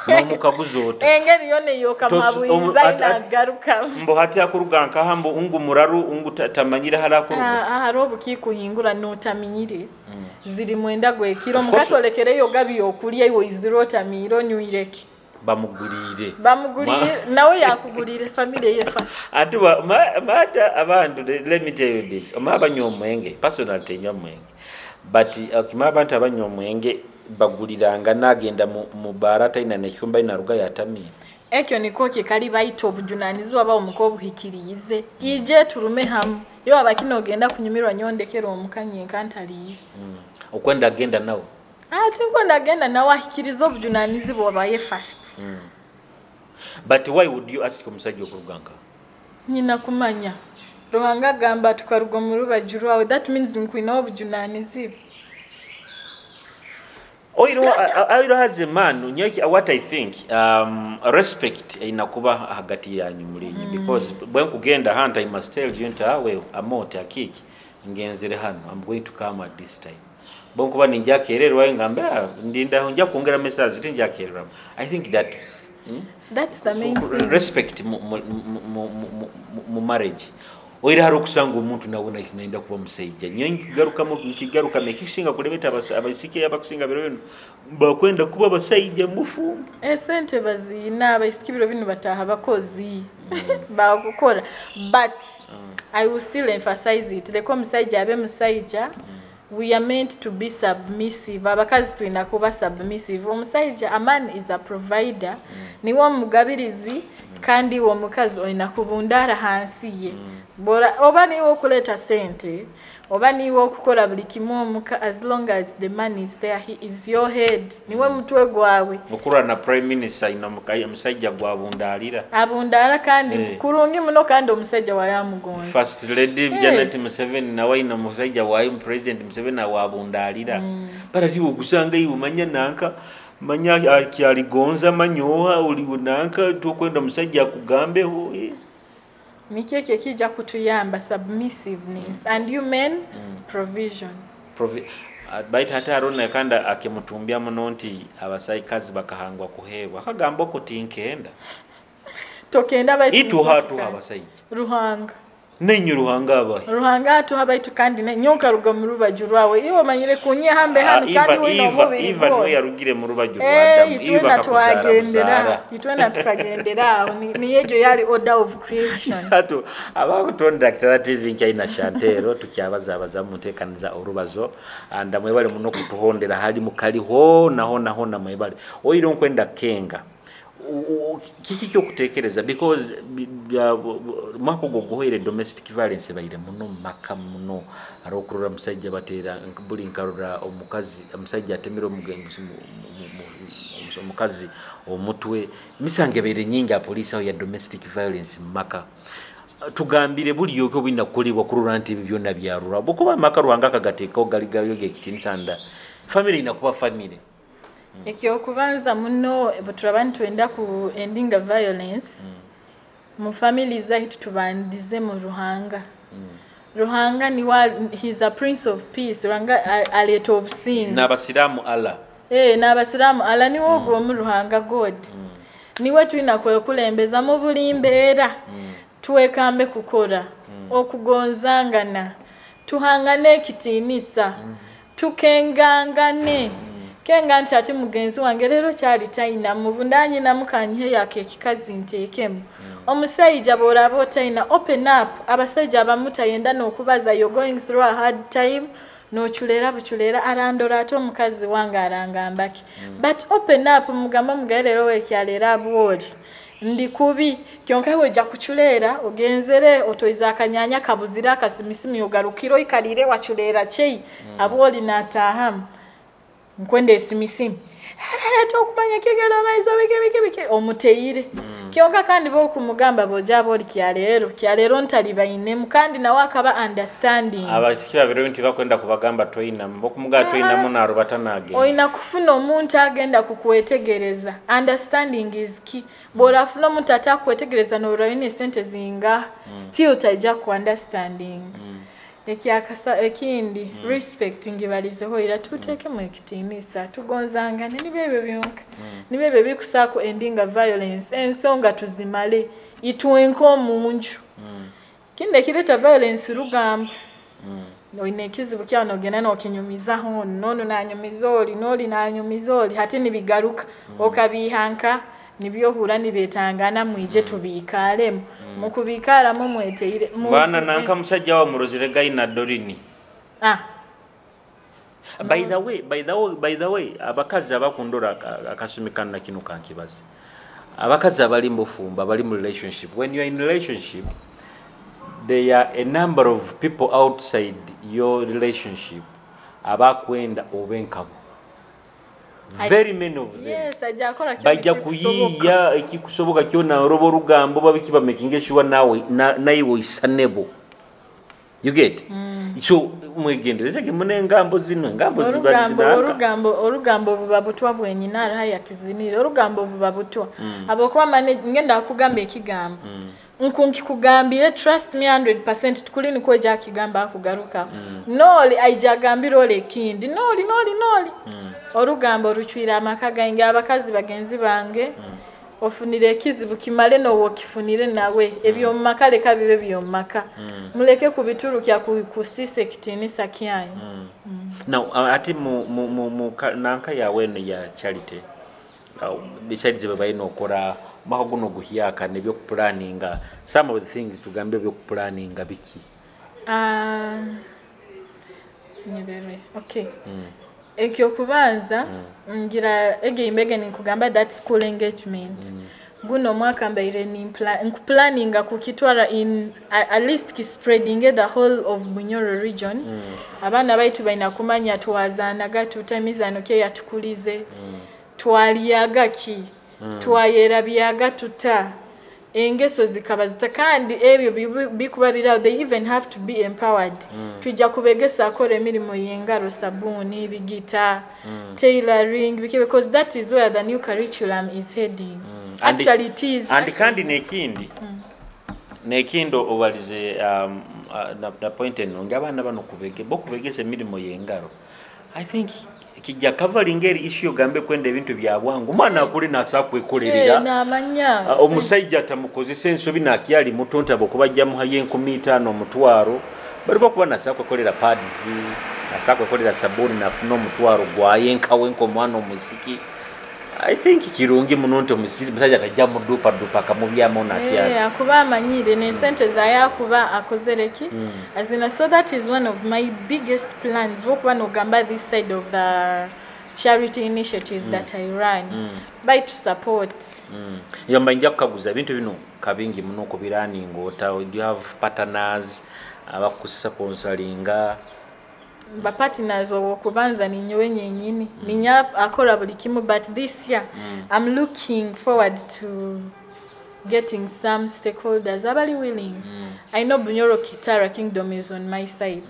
S1: nomukabuzota
S2: engeri yone yokamabwiza ina garuka
S1: mbo hati akuruganka hambo ungu muraru ungu tamanyira harakuruga
S2: harobu kikuhingura no taminyire ziri mwenda gwekiro mukatolekere yo gabi okulya iwo izirota miro nyuireke
S1: bamugurire
S2: nawe yakugurire family ye first
S1: atuba mata abantu let me tell you this abanyomwenge personal tenyomwenge but abantu abanyomwenge baguliranga nagenda mu barata ina nekyumba ina ruga yatamye
S2: ekyo niko kali bayita obujunanizibwa bawo mukobuhikirize ije turume hamu yo abakino ogenda kunyumirwa nyondekero omukanye nkantali
S1: okwenda agenda nawo
S2: tinkwenda agenda nawo ahikiriza obujunanizibwa babaye first
S1: but why would you ask omusajja okuruganka
S2: nyina kumanya rohanga gamba tukaruga mu rubajuru wawe that means nkwina obujunanizibwa
S1: as a man what I think respect inakuba hagati yanyu mulinyi because when kugenda hunt I must tell you ntawe amote akiki ngenzere hano I'm going to come at this time bonkuba ninjakererwa ngambe ndinda njya kuongera message tinjakererwa I think
S2: that's the main thing
S1: respect mu marriage oira haro kusanga umuntu nabona inaenda kuba musajja nyengi kigaruka mekishinga kulebeta abasike abakusinga biro bakwenda kuba basajja mufumba
S2: esente bazina abaisiki biro bino bataha bakozi bakukora but I will still emphasize it the musajja abe musajja we are meant to be submissive abakazi twina kuba submissive omusajja a man is a provider niwo mugabirizi kandi wo mukazi oina kubundara hansi ye bora oba niwo kuleta sente oba niwo kukola buli kimomuka as long as the man is there he is your head niwe mutwe gwawe
S1: mukura na prime minister ina musajja gwabundalira
S2: abundara kandi kurungi muno kandi omusajja wayamugonza
S1: first lady Janet Museveni na waina musajja wa president Museveni wabundalira parati ukusanga iwo manya nanka manya akialigonza manyoha uliwonanka tokwenda musajja kugambe ho
S2: Mikeke kija kutuyamba submissiveness and you men provision.
S1: baita hata arona kanda akimutumbya muno nti abasayikazi bakahangwa kuhebwa akagamba okuti nkenda
S2: tokenda baita
S1: itu hatu abasayija
S2: Ruhanga
S1: nenyu Ruhanga abaye
S2: Ruhanga atu habaitu kandi nyoka ruga mu rubaju rwawe iwe manyire kunye hambe hano kandi we no mubiri
S1: Iva no yarugire mu rubaju rwa Adamu
S2: Iva twagendera itwena tukagendera ni yejo yali order of creation
S1: hatu abakutonda Kitara TV nkaina Shantero tukyabaza mutekaniza orubazo anda mwebale muno kutuhondera hali mukali hona mwebale oyiro nkwenda kenga kiki kyo kutekereza because mako gogohere domestic violence bayire muno maka muno arokurura musajja batera buli nkarura omukazi musajja atemira omukazi omutwe misange bere nyingi apolisi ya domestic violence maka tugambire buli yoko bina kulibwa kurura nti byonna byarura bokuba maka Ruhanga kagateka ogaligayo gekitinsanda family inakuba family
S2: ekyo kubanza muno buturabantu twenda ku ending violence mu family zaitu tubandize mu Ruhanga Ruhanga ni he's a prince of peace Ruhanga aleto obusinga
S1: n'abasiramu Allah
S2: n'abasiramu Allah ni wogo mu Ruhanga God niwe twina kulembeza mu bulimbeera tuwekambe kukora okugonzangana tuhangane kitinisa tukengangane kenga nti ati mugenzi wange lero kyali taina mu bundanyi na mukanyihe yake kikazi ntekemu omusayija borabo taina open up abasajja abamutayenda n'okubaza you're going through a hard time no buchulera arandora ato mukazi wange arangambaki but open up mugamba mugaelero wekyalera abwoli ndi kubi kyonka weja kuchulera ogenzere otoiza akanyanya kabuzira akasimisimi ogarukiro ikalire wachulera chei abwoli natahamu nkwende esimisimi ara tokumanya kigera maizo bike omuteire kyonka kandi bo kumugamba bojabo kyalero ntali bayine mukandi na wakaba understanding
S1: abashikira bero nti bakwenda kubagamba toina mbokumuga toina munaro batanage
S2: oina kufuna omuntu agenda kukwetegereza understanding is key bora funa omuntu atakwetegereza no rayine sente zinga still taija ku understanding ekyakasa ekindi respect ngibalizeho ira tuteke mu ekitinisa tugonzangane nibebe byonka nibebe bikusako endinga violence ensonga tuzimale itwenko munju kinde kireta violence rugamba no inekizibu kyano gena no kinyumizaho nono nanyumizoli noli nanyumizoli hati nibigaruka okabihanka nibyo hura nibetangana mwije tubikalemo mukubikala mu mweteire
S1: bana nanka musajja wa murozire gaina dorini by the way abakazi abakundora akasumikana kino kankibazi abakazi abali mbufumba bali mu relationship when you are in relationship there are a number of people outside your relationship abakwenda obenkabo very many of them
S2: yes ajakora
S1: bajja kuyiya ekikusoboka kyona robo rugambo babiki making sure nawe isanebo you get so mwegendereze ke munengambo zino ngambo zibadina
S2: orugambo bubabutwa bwenyina haya kizinire orugambo bubabutwa abokwa mane ngenda kugamba ekigambo nkunki kugambire trust me 100% tukulini ko ja kigamba akugaruka noli aijagambira ole kindi noli orugambo ruchwira amakaga inga abakazi bagenzi bange ofunire ekizibu kimale no wokifunire nawe ebyo makale kabibe byo maka muleke kubiturukya kusise kitinisa kyanyu
S1: now ati mu nanka yawe ne ya charity besides babayino okora mahaguno guhyaka nebyo planninga some of the things tugambe byo planninga biki
S2: nyebere okay ekyo kubanza ngira egeimbege nikugamba that school engagement guno mwaka mbaire ni planninga kukitwara in at least ki spreading the whole of Bunyoro region abana baitu baina kumanya twazana gatutamizano ke yatukulize twaliyaga ki twayera byaga tuta engeso zikabazita kandi ebyo bikuba birawo they even have to be empowered tujja kubegesa akore mirimo yengaro sabuni bigita tailoring because that is where the new curriculum is heading actually it is
S1: and kandi nekindo obalize na point eno ngabana bano kubegese mirimo yengaro I think kijja covering eri issue gambe kwenda ebintu bya bwangu mwana akuli nasa kwekolerera
S2: namanya
S1: omusajja tamukozesa ensobi nakyali mutonta bokuba muhaye 15 omutwaro baliba kuba nasa kwekolera pads nasa kwekolera sabuni nafuna omutwaro gwayenkawe nko mwana omusiki I think kirungi munonto musajja tajja mudupa kamubyamu nakyali
S2: akuba amanyire ne sente za yakuba akozereki azina. So that is one of my biggest plans wokuba nogamba this side of the charity initiative that I run by to support
S1: yamba njja kukaguza bintu bino kabingi muno ko birani ngota you have partners abakusponsoringa
S2: ba partners okubanza ninyowe nyenyini ninya akora buli kimu, but this year I'm looking forward to getting some stakeholders abali willing. I know Bunyoro Kitara Kingdom is on my side.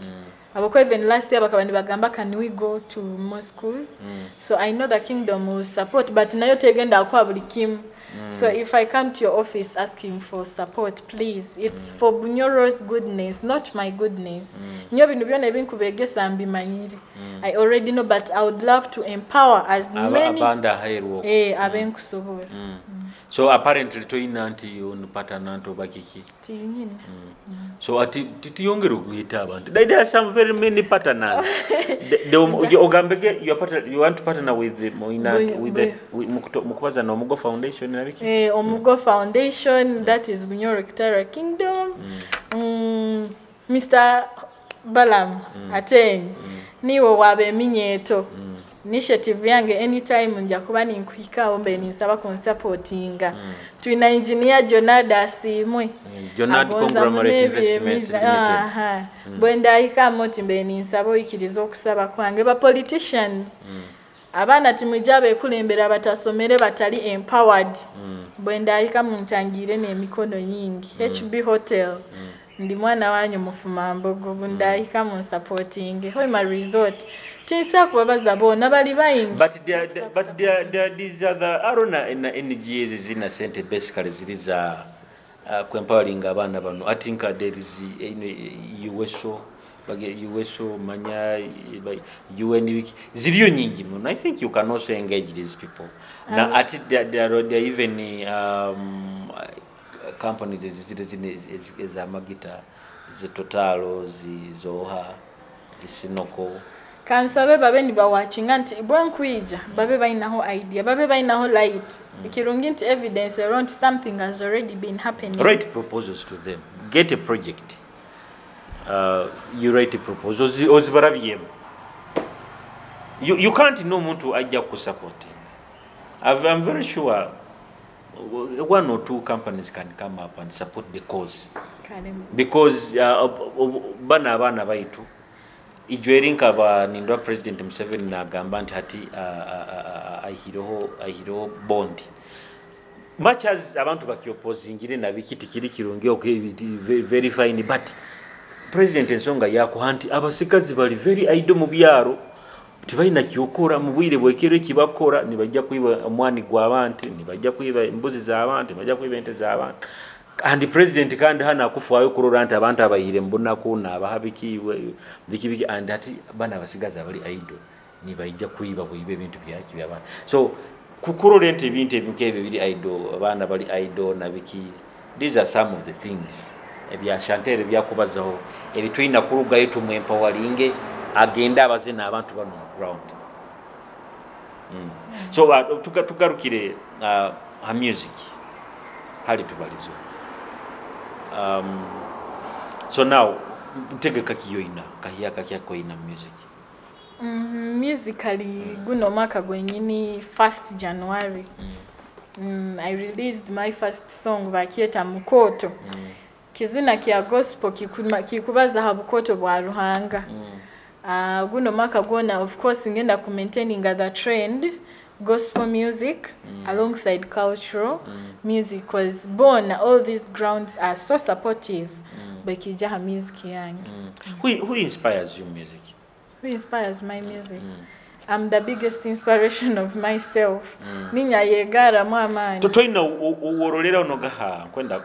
S2: Abako even last year bakabandi bagamba can we go to more schools? So I know the kingdom will support, but nayo tegenda akwa buli kimu. So if I come to your office asking for support, please, it's for Bunyoro's goodness, not my goodness. Nyo bintu byona ebinkubegesa mbimanyire. I already know, but I would love to empower as many abenkusobola.
S1: So apparently toyina anti onpata nanto bakiki
S2: tinyine.
S1: So ati tiyongere okuita abantu. There are some very many partners. Ogambege you want to partner with the mukubaza no Omugo Foundation nabiki?
S2: Omugo Foundation, that is Bunyoro Kitara Kingdom. Mr. Balam Aten niwo wabe minyeto. Initiative yange anytime nja kuba ninkwika ombe ninsaba supportinga. Tuina engineer Jonada Simwe.
S1: Jonada Conglomerate Investments Limited.
S2: Bwenda ika moti mbe ninsaba ikirizo okusaba kwange ba politicians. Abana timujabe kulembera batasomere batali empowered. Bwenda ika muntangire n'emikono nyingi. HB Hotel. Ndi mwana wanyu mufuma mbogo bunda ika mu supporting. Hoima Resort. Tisa kubabaza bona bali bayingi.
S1: But these are the arona NGOs zina sente basically ziliza empowering abana bano. I think there is USO manya UN ziliyo nyingi muno. I think you can also engage these people. Now at there are even companies as Amagita, the Totalo, the Zoha, the Sinoko.
S2: Kansabe babe ni ba watching anti bwankwija babe bainaho idea babe bainaho light ikirunginti evidence around something has already been happening.
S1: Write proposals to them. Get a project. You write a proposal. You can't know muntu ajja ku supporting. I'm very sure one or two companies can come up and support the cause. Because bana baitu ijwerinka ba nindwa President Museveni na gamba nti hati ahiroho bond. Much as abantu bakiopposingire na bikiti kiri kirungi okay very fine, but President ensonga yako hanti abasikazi bali very idle mu byaro tibaina kyokora mu bwire bwekero kibakora nibajja kuiba omwani gwa abantu nibajja kuiba embuzi za abantu nibajja kuiba ente za abantu. And the president kandi hana kufuayo kurora nti abantu abayire mbona kuna abahabiki biki and ati bana basigaza bali idle nibajja kuiba kuiba ebintu byaki by'abantu. So kukurora ente ebintu ebikebe biri idle abana bali idle na biki. These are some of the things ebya Chantel byakubazaho ebitwina kuruga yetu mu empowering agenda abaze na abantu bano ground. So tugarukire ha music hali tubalizo. So now ntegeka kiyoina kahiyaka kyako ina music.
S2: Musically guno maka gwenyini 1st January. I released my first song bakieta Mukoto. Kizina kia gospel kikubaza habukoto bwa Ruhanga. Guno maka gona of course ngenda ku maintaining the trend gospel music alongside cultural music, because born all these grounds are so supportive bakijaha music yange.
S1: Who inspires your music?
S2: Who inspires my music? I'm the biggest inspiration of myself. Ninya yegara mwamani
S1: totoina uworolera onogaha kwenda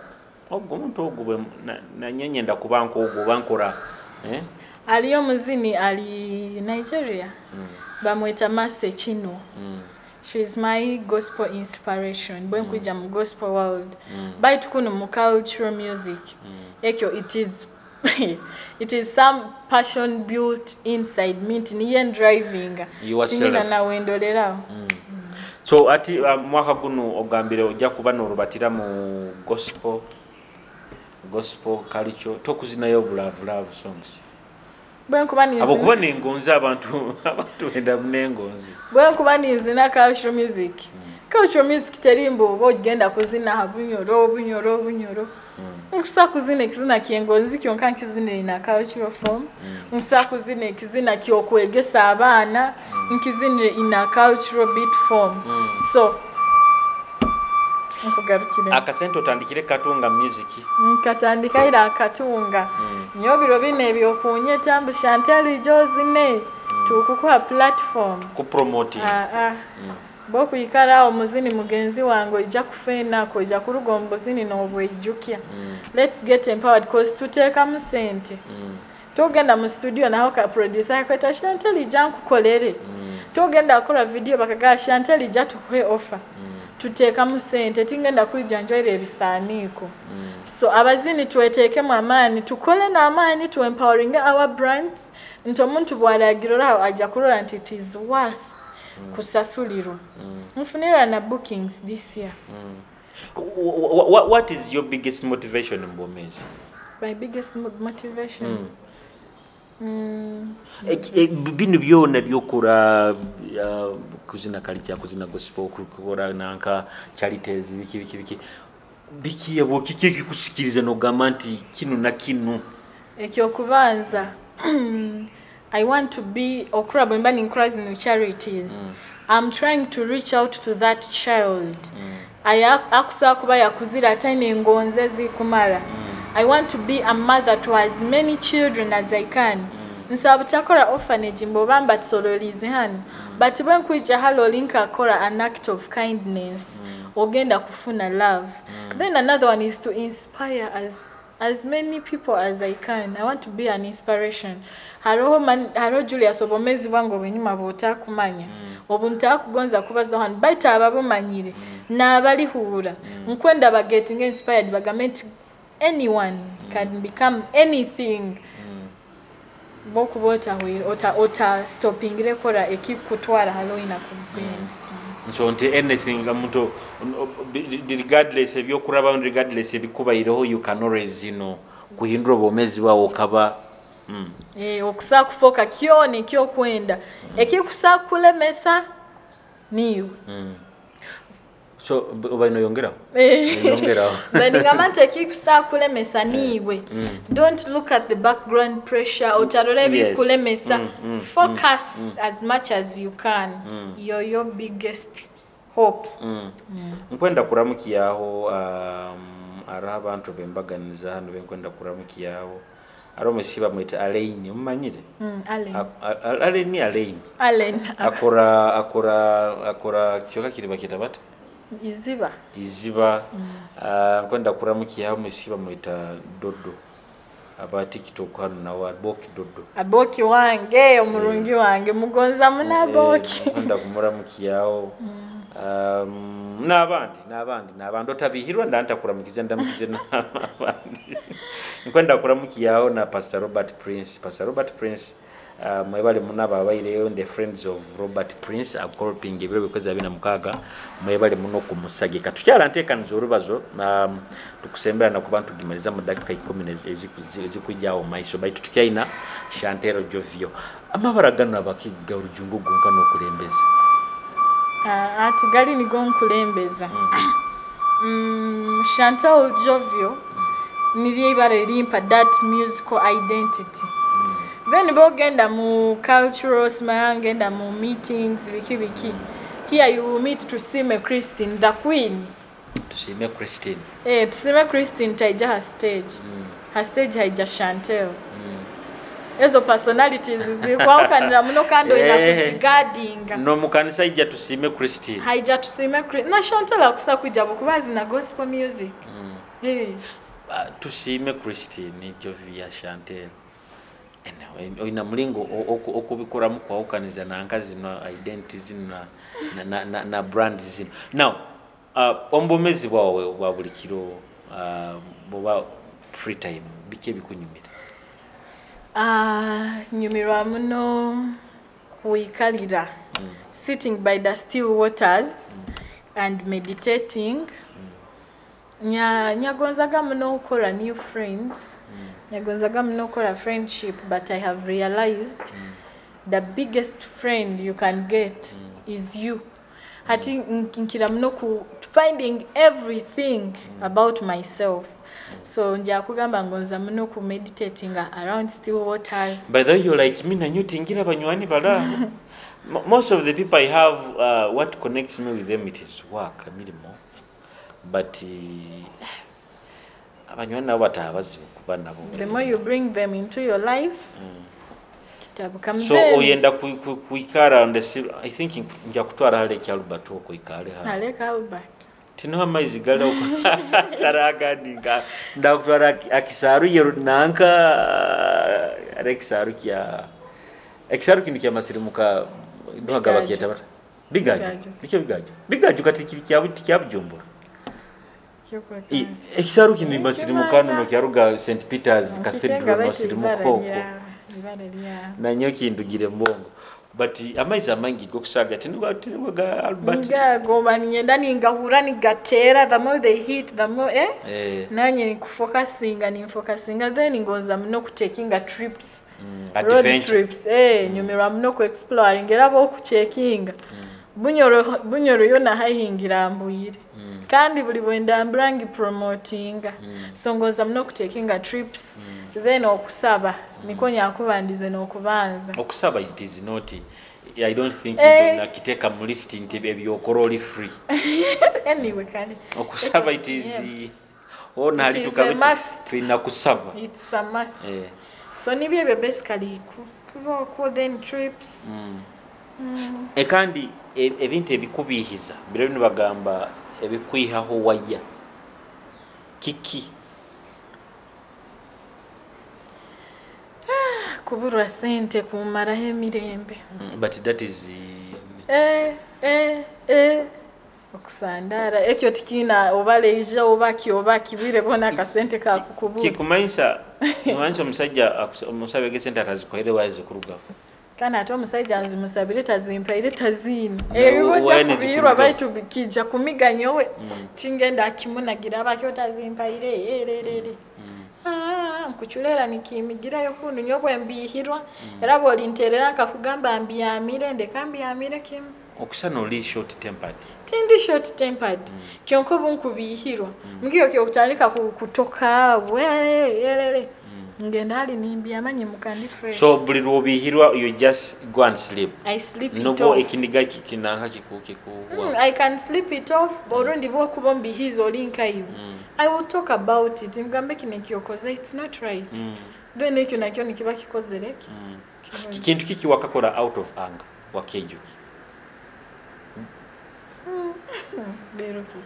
S1: omuntu ogubwe na nyenyenda kubanko ogubankora
S2: aliyo muzini ali Nigeria bamweta Master Chino. She's my gospel inspiration. Bwen kuja mu gospel world. By tukuno mu cultural music. Ekyo it is some passion built inside me niye driving. Tinina na wendolera.
S1: So ati mwaka guno ogambire ojja kuba n'olubatira mu gospel culture tokuzina yo love songs.
S2: Bwen kuba ninzina
S1: abokuba n'engonzi abantu wenda n'engonzi.
S2: Bwen kuba ninzina cultural music. Cultural music terimbo bogenda kuzina habunyoro. Nkusa kuzina ekizina kyengonzi kyonka nkizina ina cultural form. Nkusa kuzina ekizina kyokwegesa abaana nkizina ina cultural beat form. So
S1: akasente otandikire katunga music.
S2: Nkatandika ira akatunga. Nyo biro bine ebyokunye tambu Chantel Jozine tukukuha platform
S1: ku promoting.
S2: Boku ikara omuzini mugenzi wango ija kufena ko ija kurugombo zini no bwejukya. Let's get empowered cause tuteka musente. Togenda mu studio naho ka producer akweta Chantel ija kukolere. Togenda akora video bakaga Chantel ija tukwe offer. Tuteka musente tingenda kwijanjoira ebisaniko. So abazini tuweteke mu amani tukole na amani to empowering our brands nto omuntu bwalagirora aja kurora nti it is worth kusasulirwa. Mfunira na bookings this year.
S1: What is your biggest motivation in Mbomezi?
S2: My biggest motivation.
S1: Bino byona byokora kuzina kalicha kuzina gospel kukora nanka charities biki biki yabo kiki kusikiriza no gamanti kinu na kinu
S2: ekyo kubanza I want to be okura bembani in Christ in charities. I'm trying to reach out to that child. Akusa kuba yakuzira tine ngonze zikumala. I want to be a mother to as many children as I can. Nsabutakora orphanage mbobamba tsololize hano. But when kuija halo linka akora an act of kindness, ogenda kufuna love. Then another one is to inspire as many people as I can. I want to be an inspiration. Haro Julius obomezi wango benyuma bota kumanya. Obunta kugonza kubaza hano baita ababomanyire na abali hura. Nkwenda ba getting inspired bagament anyone can become anything. Boku bota ota stopping rekora ekikutwara halo ina kubenda.
S1: So until anything gamuto regardless ebyo kuraba regardless ebikuba iroho you can always kuhindura bomezi bawo kaba
S2: okusa kufoka kyone kyo kwenda ekikusa kulemesa niyo.
S1: So obaino yongera
S2: Bani gamante kikusa kulemesa niwe. Don't look at the background pressure otarole kulemesa. Focus as much as you can. You're your biggest hope.
S1: Nkwenda kuramukiyaho ara abantu bembaganiza hano benkwenda kuramukiyaho arome siba mwita Alain umanyire. Alain akora kyoka kiriba kitabata iziba kwenda kuramukiyaho musiba mwita Dodo aba TikTok hano nawe aboki
S2: wange omurungi wange mugonza munaboki
S1: kwenda kumuramukiyaho n'abandi otabihirwa ndanta kuramukiza ndamukize n'abandi nkwenda kuramukiyaho na Pastor Robert Prince mwebale munaba abayireyo the friends of Robert Prince akolping ebiro bikoze abina mukaga mwebale muno kumusagika tukyala nteekaniza olubazo tukusembera na kubantu gimaliza mu dakika 10 ezikujjawo maiso baitu tukyaina Chantel Jovio amabaragano abakiga urujungu gunka n'okulembeza
S2: ati gali ni gonkulembeza Chantel Jovio niriye ibare limpa that musical identity. Then bogenda mu cultural smangenda mu meetings biki. Here you will meet Tusime Christine the queen.
S1: Tusime Christine
S2: taija her stage. Her stage haija Chantel. Ezo personalities zikwakanira muno kando ina kuzigadinga.
S1: No mukanisa haija Tusime Christine.
S2: Na Chantel akusa kujabo kubazi na gospel music.
S1: Tusime Christine Jovia Chantel. oyina mulingo okubikoramu kwawukaniza nanka zino identity zino na brand zino. Now ombomezi bwawe bwa buli kiro boba free time biki ebikunyumira?
S2: Nyumirwa muno kuikalira, sitting by the still waters and meditating. Nyagonzaga muno okora new friends. Nyagonzaga muno okora friendship, but I have realized the biggest friend you can get is you. Hati nkira muno ku finding everything about myself. So nja kugamba ngonza muno ku meditating around still waters.
S1: By the way, you're like me na nyutingira banywani bala. Most of the people I have, what connects me with them, it is work, milimo. But abanywani nabo batabazi kuba nabo.
S2: The more you bring them into your life, kitabu kama
S1: so oyenda kuikara on the I think nja kutwara hale ki Albert oko ikale ha.
S2: Hale ka Albert.
S1: Tino amaizi gala uko taraga ndinga ndakutwara akisaru yeru nanka Alexaru kya Alexaru kintu kya masirimuka ndoga bakiyeta bara bigaju bigaju kati kya Bujumbura Alexaru kintu masirimuka no kyaruga St Peter's Cathedral no sirimuko na nyoki ndugire mbongo. But amaizi amangi gokusaga tinubwa Albert
S2: ngoma nyendani ngahura ni gatera, the more they hit the more nanye ni kufocusinga then ngoza mno kutakinga trips, road trips nyumira mno ku explore ngerabo ku checkinga bunyoro yona hahingira ambuyire kandi buli bwenda ambrangi promotinga so ngoza mno kutakinga trips then okusaba niko nyakubandize nokubanza
S1: okusaba. It is not, I don't think you can take a list into ebyokoroli free
S2: anyway kandi
S1: okusaba it is nali tukabina kusaba,
S2: it's a must. So nibye basically ku then trips
S1: kandi ebintu ebikubihiza biro bino bagamba ebikwihaho waya kiki
S2: kubura sente kumaraho emirembe.
S1: But that is
S2: okusandara ekyo tikina obaleija obaki bire bona kasente ka kukubura
S1: kikumanyisa omusajja omusabe sente atazikohere wazi kuruga
S2: kana ate omusajja nzimusabire tazimpaire tazini ebibojja kubirwa baitu bikija kumiganyowe tingenda akimunagira abaki otazimpaire nkuchulera nikimigira yokundu nyobwe mbihirwa era bolinterera akakugamba mbiyamire ndekambiyamire kim
S1: okusana oli short tempered
S2: tindi short tempered kyonko bunkubihirwa mkiyo kyo kutandika kutoka welele ngenda hali nimbiyamanyi mukandi fresh.
S1: So buli lwobihirwa you just go and sleep?
S2: I sleep it
S1: off. No
S2: ekindiga
S1: kinanga kikuke
S2: I can sleep it off borundi bwo kubombi hizo linka you. I will talk about it. Ngambe kinekyokoze it's not right. Then ekyo nakyo nikiba kikozereki.
S1: Kintu kiki wakakora out of anger wakejuki.
S2: Beroki.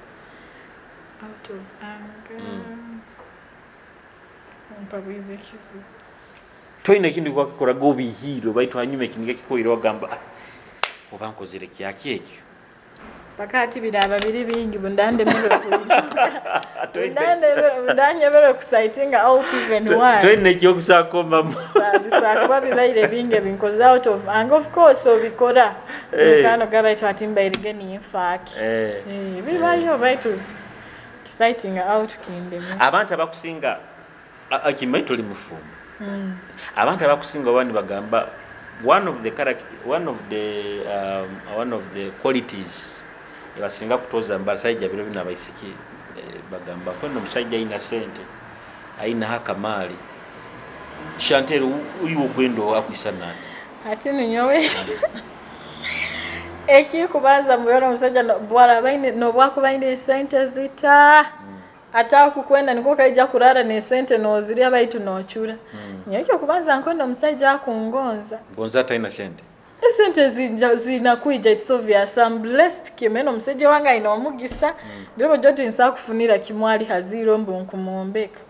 S2: Out of anger. Mpabuize kizi.
S1: Toine kintu wakakora gobihiro baitu hanyume kiniga kikoira wagamba obankozere kyakekyo.
S2: Bakati biraba biri bingi bundande mero kuyiza. Bundanye mero kusightinga out even one.
S1: Toine kyo kusakoma.
S2: Sabisakuba bibaire bingi binkoze out of anger of course obikora. Kano gaba twatimba irigeni infaki. Bibayo baitu exciting out kinde.
S1: Abantu abakusinga akimaito limufumu. Abantu abakusinga bani bagamba one of the qualities yabasinga kutoza mbasajja biro bina baisiki bagamba kwenda musajja ina sente aina haka mali shantero uyu gwendo akwisana
S2: ati nyowe eki kubaza muyona musajja bwala baine no bwako baine sente zita ataku kwenda niko kaija kurara ne sente no ziri abaitu no chura nyekyo kubanza nkondo musajja akungonza
S1: taina sente
S2: sente zinakuija it's obvious I'm blessed kimeno musajja wanga ina omugisa ndebo joti nsakufunira kimwali haziro mbunku muombeka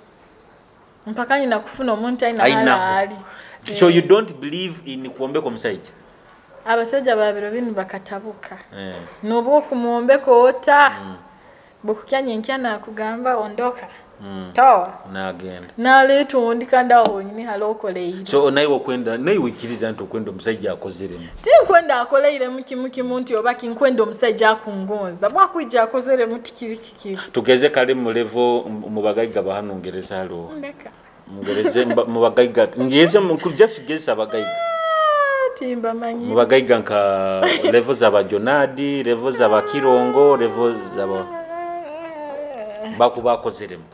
S2: mpaka nyina kufuna omuntu aina ali.
S1: So you don't believe in kuombe kwa msaija?
S2: Abasajja babiro binu bakatabuka. Nobo kumuombeko ota. Bukukyanye nkyana kugamba ondoka. Toa.
S1: Na agenda.
S2: Na leto ondikanda onyini halokoleire.
S1: So naiwo kwenda naiwo ikiriza nto kwenda omusajja akozeremu.
S2: Ti kwenda akoleire muki muntu obaki nkwenda omusajja akungonza. Bwakwijja akozere mutikirikiki.
S1: Tugeze kale mu level mu bagayiga bahanongereza halo.
S2: Ndeka.
S1: Mungereze mu bagayiga ngeze mu just gesa bagayiga.
S2: Timba manyi.
S1: Mu bagayiga nka level za bajonadi, level za bakirongo, level za bakuba akozeremu.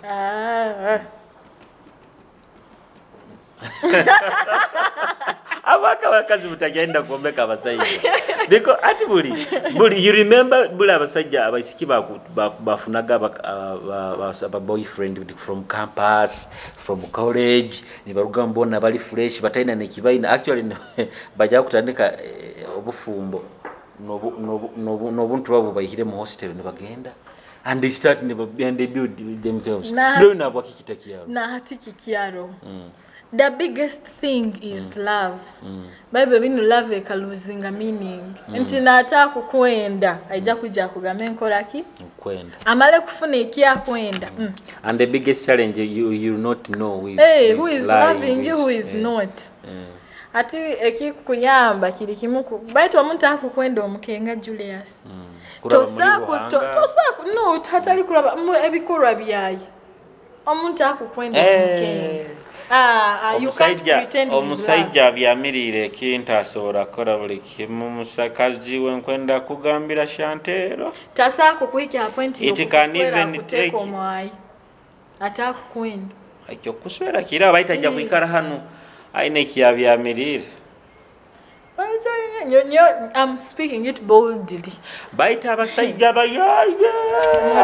S1: Abaka bakazi mutagenda kuombeka abasajja. Because atibuli you remember buli abasajja abaisiki bafunaga aba boyfriend from campus, from college, ni baruga mbona bali fresh bataina nekibaina actually bajja kutandika obufumbo nobuntu babo bayihire mu hostel ne bagenda and they build themselves. No na bwakikita kiaro.
S2: Na hatiki kiaro. The biggest thing is love. Bible binu love ekaluzinga meaning. Nti nata kukwenda aija kuja kugame nkoraki?
S1: Kwenda.
S2: Amale kufuna ikia kwenda.
S1: And the biggest challenge you not know
S2: who is loving you, who is not. Ati eki kuyamba kiri kimuku. Baitu omuntu akukwenda omukenga Julius. Tosaku no tatali kuraba ebikorwa byaye. Omuntu akukwenda omukenga. You can't pretend.
S1: Omusajja byamirire ekintu asobola kola buli kimu musakazi we nkwenda kugambira Shantero.
S2: Tasako kuhika point yo.
S1: It can even take
S2: omwai. Atakukwenda.
S1: Akyo kuswera kira baitaja kuikara hanu aine kiyabyamirire.
S2: I'm speaking it boldly.
S1: Baita abasajja bayaye.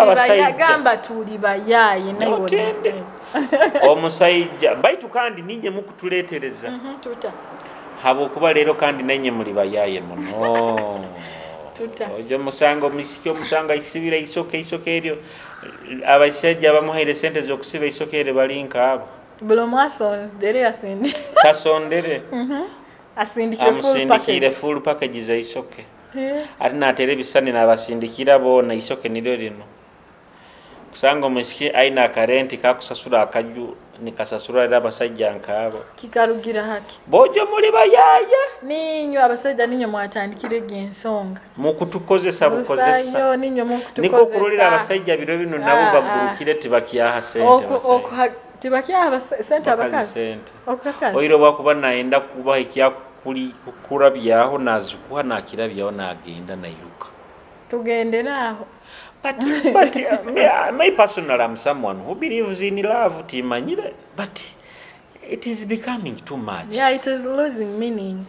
S2: Abasajja gamba tuli bayaye nayo wonse.
S1: Omusajja baitu kandi ninye mukutuletereza.
S2: Tuta.
S1: Habo kuba lero kandi nenye muri bayaye muno.
S2: Tuta.
S1: Ojo musango misikyo musanga ikisibira isoke eryo. Abasajja bamuhaire sente zokusiba isoke ere balinka abo.
S2: Bulo mwaso dere asindi.
S1: Kasondere.
S2: Asindikire
S1: full package za isoke. Ari na telebisani na basindikira bona isoke niryo rino. Kusanga musiki aina karenti kakusasura akaju nikasasura era abasajja nkabo.
S2: Kikarugira haki.
S1: Bojo muri bayaye.
S2: Ninyo abasajja ninyo mwatandikire gensonga.
S1: Mukutukozesa bukozesa.
S2: Yo ninyo mukutukozesa.
S1: Niko kurulira abasajja biro bino nabo bagurukire tibakiya sente.
S2: Tibakiya sente abakazi. Okakazi.
S1: Oiro bakuba naenda kuba ikiya kuli kurabyaho nazikuha nakirabyaho nagenda nairuka.
S2: Tugende naho.
S1: But my personal, I'm someone who believes in love, timanyire, but it is becoming too much.
S2: Yeah, it is losing meaning.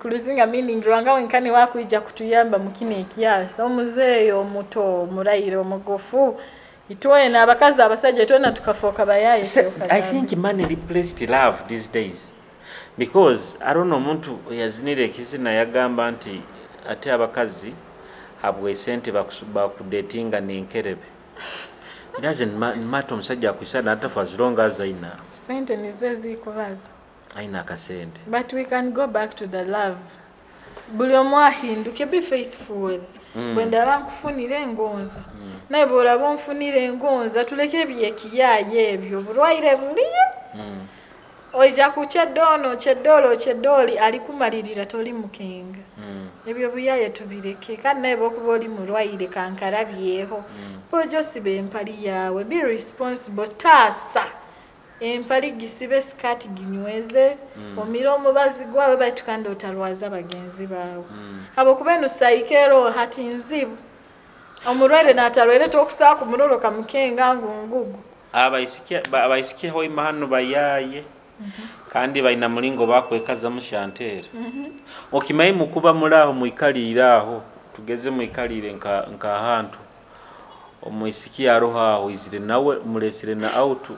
S2: Losing a meaning. Rwanga wenkani wakuija kutuyamba mukine ekiasa. Omuzeeyo omuto murayire omugofu. Itwe na abakazi abasajja twena tukafoka bayaye.
S1: I think money replaced love these days. Because I don't know muntu yazinire kizina yagamba nti ate abakazi habwe sente bakudatinga nenkerebe. It doesn't matter omusajja akusana hata for as long as aina.
S2: Sente nizezi kubaza.
S1: Aina kasente.
S2: But we can go back to the love. Buli omwahinduke be faithful. Bwenda bankufunire ngonza. Naye bora bonfunire ngonza tuleke byekiyaye ebyo bulwaire buliyo. Oija cheddolo alikumalirira toli mukenga. Ebyo buyaye tubireke kandi naye bokuba oli mulwaire kankarabyeho. Bojo sibe empali yawe, be responsible, tasa empali gisibe skati ginyweze omiro omubazi gwawe batukanda otalwaza bagenzi bawe. Abo kubenu saikero hati nzibu omulwaire natalwaire tokusa ku mulolo kamukenga ngungugu.
S1: Abaisikie hoi mahano bayaye kandi baina mulingo bakwekaza mu Shantero. Okimaye mukuba mulaho muikaliraho tugeze muikalire nka hantu omuisikie aroha izire nawe mulesire na auto.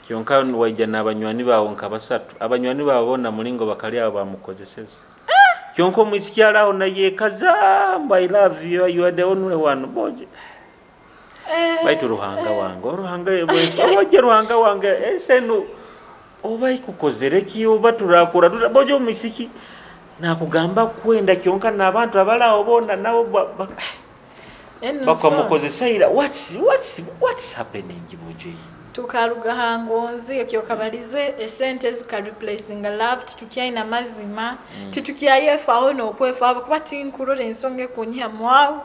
S1: Kyonka wajja nabanywani bawo nkabasatu abanywani babona mulingo bakali abo bamukozeseza. Kyonko muisikie araho naye kaza I love you, you are the only one boje. baitu ruhanga wange ruhanga wange esenu oba ikukozere ki oba turakura bojo misiki nakugamba kwenda kyonka n'abantu abalawo bona nabo bakamukozesa ira what's happening bojo
S2: tukaruga hangonzi ekyo kabalize esente zika replacing a love tukiaina mazima titukiayefa ono okwefa kuba tinkurore ensonge kunya mwawo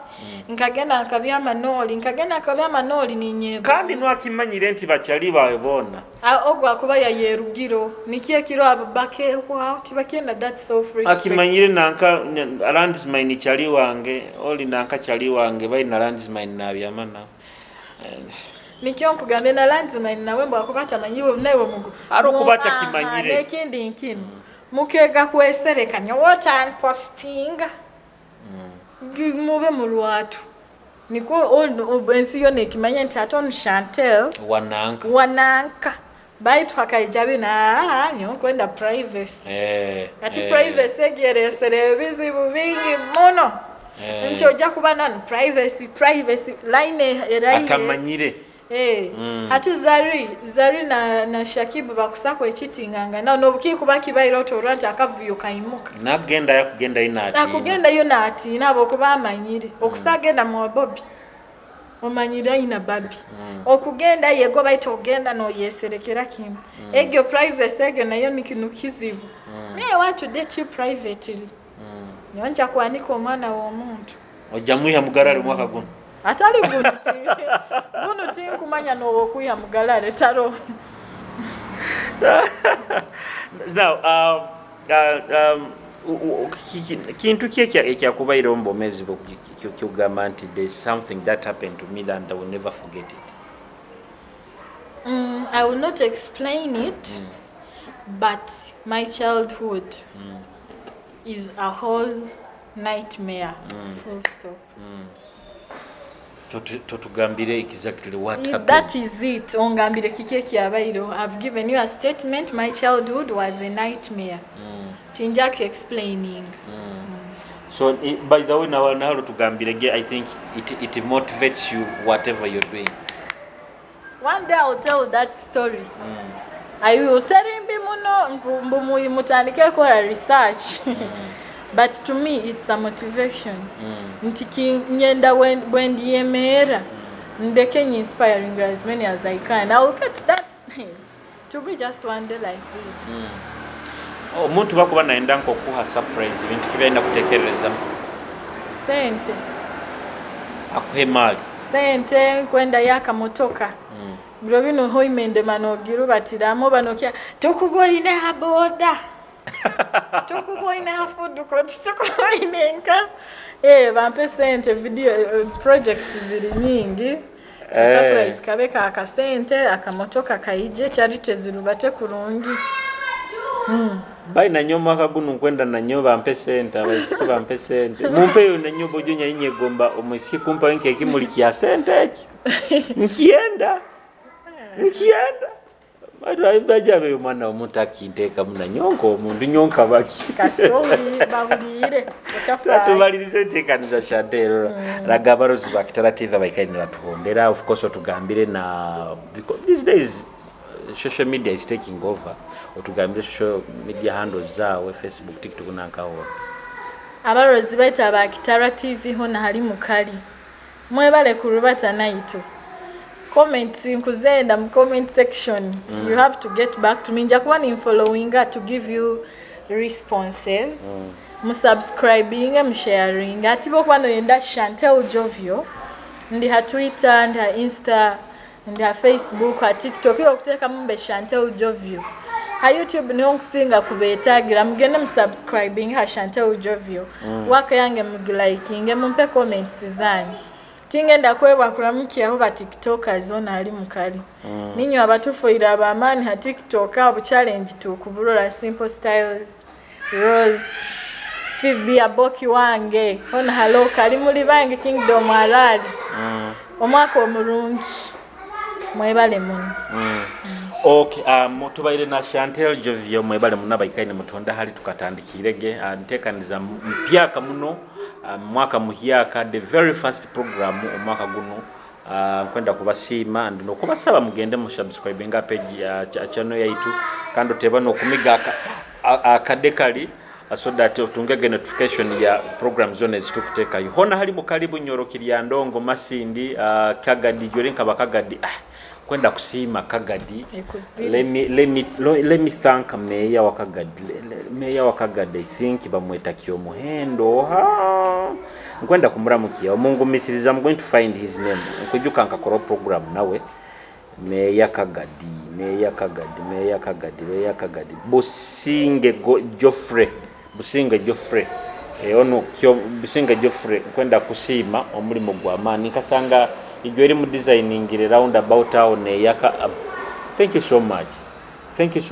S2: nkagenda akabya manoli ninyego
S1: kandi nwakimanyire nti bakyali babona
S2: ogwa kuba yayerugiro nikie kiro ababake wow tibakenda that self respect
S1: akimanyire nanka around mine kyali wange oli nanka kyali wange bayina around mine nabyamana
S2: nikyo nkugambye na landsmine nawe mbo akubata manyiwe nawe mugu
S1: arokubata kimanyire
S2: ekindi nkini mukega kweserekanya what and posting mube mu lwatu niko ensi yo nekimanya nti aton Chantel wananka baitu akajabi na nyo kwenda privacy ati privacy egeresere bizibu bingi muno nti ojja kuba non privacy line erayi
S1: atamanyire
S2: hati Zari na Shakibu bakusako echitinganga na nobuki kubaki bayiro toranta akavuyo kaimuka
S1: nakugenda inati
S2: nakugenda yo nati nabo kuba amanyire okusagenda mu Bobby omanyira ina babi okugenda yego bayito ogenda no yeserekera kimu egyo privacy egyo nayo nikinu kizibu me want to date you privately nyonja kwanika omwana w'omuntu
S1: ojamuya mugarale mwaka guno
S2: atali gunuti kumanya no kuya mugalare taro
S1: now kintu kye kubaira ombomezi kyogamba nti there's something that happened to me that I will never forget it.
S2: I will not explain it, but my childhood is a whole nightmare. Full stop.
S1: Totugambire exactly what happened.
S2: That is it. Ongambire kike kyabairo. I've given you a statement. My childhood was a nightmare. Tinjaki explaining.
S1: So by the way, now tugambire, I think it motivates you whatever you're doing.
S2: One day I'll tell that story. I will tell him bimuno mutandike kwa research. But to me it's a motivation. Ntiki nyenda when yemera ndeke inspiring as many as I can. I will get that to be just one day like this.
S1: Omuntu bakuba naenda nkokuha surprise ibintu kibenda kutekereza
S2: sente
S1: akuhe mali
S2: sente kwenda yaka motoka bro bino hoimende manogiru batiramo banokia tukugoine haboda tukugoine hafudu ko tukugoine nka bampe sente video projects ziri nyingi surprise kabeka akasente akamotoka kaije charity zirubate kurungi bai
S1: na nyoma akagunu kwenda na nyoba ampe sente abasiki bampe sente mumpe yo na nyobo jonya inyegomba omusiki kumpa nke kimuliki ya sente eki nkienda bajabe umwana omuntu akinteka muna nyonko omuntu nyonka baki
S2: kasori babulire
S1: tubalirize tekaniza Chantel ragabarozi bakitara TV abaikainira tuhondera of course tugambire na these days social media is taking over. Otugambire social media handles zawe Facebook, TikTok nankaho.
S2: Abarozi baita bakitara TV hona hali mukali. Mwebale kurubata naito. Comments nkuzenda mu comment section. You have to get back to me. Njakuba ni following to give you responses. Mu subscribing, mu sharing. Atibo kwano yenda Chantel Jovio. Ndi ha Twitter, ndi ha Insta, ndi ha Facebook, ha TikTok. Yo kuteka mbe Chantel Jovio. Ha YouTube ni onkusinga kubetagira mugende mu subscribing ha Chantel Jovio. Waka yange mugilikinge mumpe comments zanyu. Tingenda kwebwa kulamukia ho ba TikTokers ona ali mukali. Ninyo abatufoira abamani ha TikTok abo challenge tu kuburola Simple Styles, Rose, Phoebe Aboki wange. Ona halo kali muri bange Kingdom Arali. Omwaka omurungi. Mwebale muno.
S1: Okay, tubaire na Chantel Jovio mwebale muno abaikaine mutonda hali tukatandikirege ntekaniza mpyaka muno mwaka muhyaka the very first program omwaka guno nkwenda kubasiima and nokubasaba mugende mu subscribe nga page ya channel yaitu kandi oteba nokumiga akadekali so that tungege notification ya program zone zitukuteka hona hali mukalibu Nyoro Kiryandongo Masindi Kagadi Jolenka bakagadi kwenda kusiima Kagadi let me thank Mayor wa Kagadi I think bamweta Kyomuhendo nkwenda kumuramukia Mungu misiriza I'm going to find his name nkujuka nkakora program nawe Mayor Kagadi Businge Geoffrey ono kyo Businge Geoffrey kwenda kusiima omulimo gwa mani kasanga ijweri mu designing round about town yaka thank you so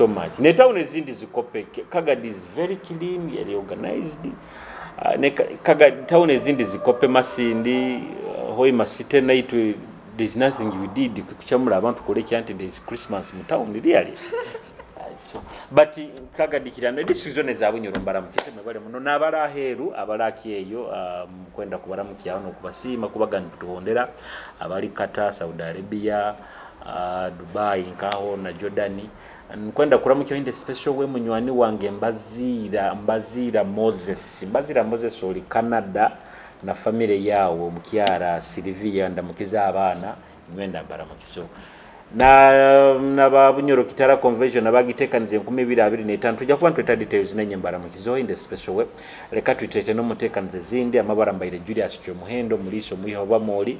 S1: much ne town ezindi zikope Kagadi is very clean very organized ne Kagadi town ezindi zikope Masindi Hoima City night there's nothing you did kuchamula abantu kolekya anti there's Christmas mu town really so but Kagadi Kiryandongo district zone za Bunyoro mbaramukite mebale muno nabala heru abalaki eyo kwenda kubaramukia ono kubasiima kubagana kutuhondera abali Qatar Saudi Arabia Dubai nkaho na Jordani nkwenda kuramukia inde special we munywani wange mbazira Moses oli Canada na family yawo mukyara Sylvia ndamukiza abana mwenda mbaramukiso na ba Bunyoro Kitara convention abagitekanize 2025 tujja kuba ntweta details nenye mbaramukizo in the special web leka tutete no mutekanize zindi amabara mbaire Julius Kyomuhendo muliso muyiho bamoli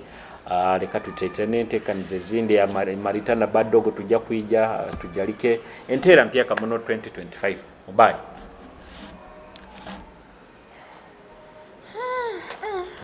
S1: leka tutete nentekanize zindi ya Maritana Badogo tujja kuija tujalike entera mpya kamono 2025 bye.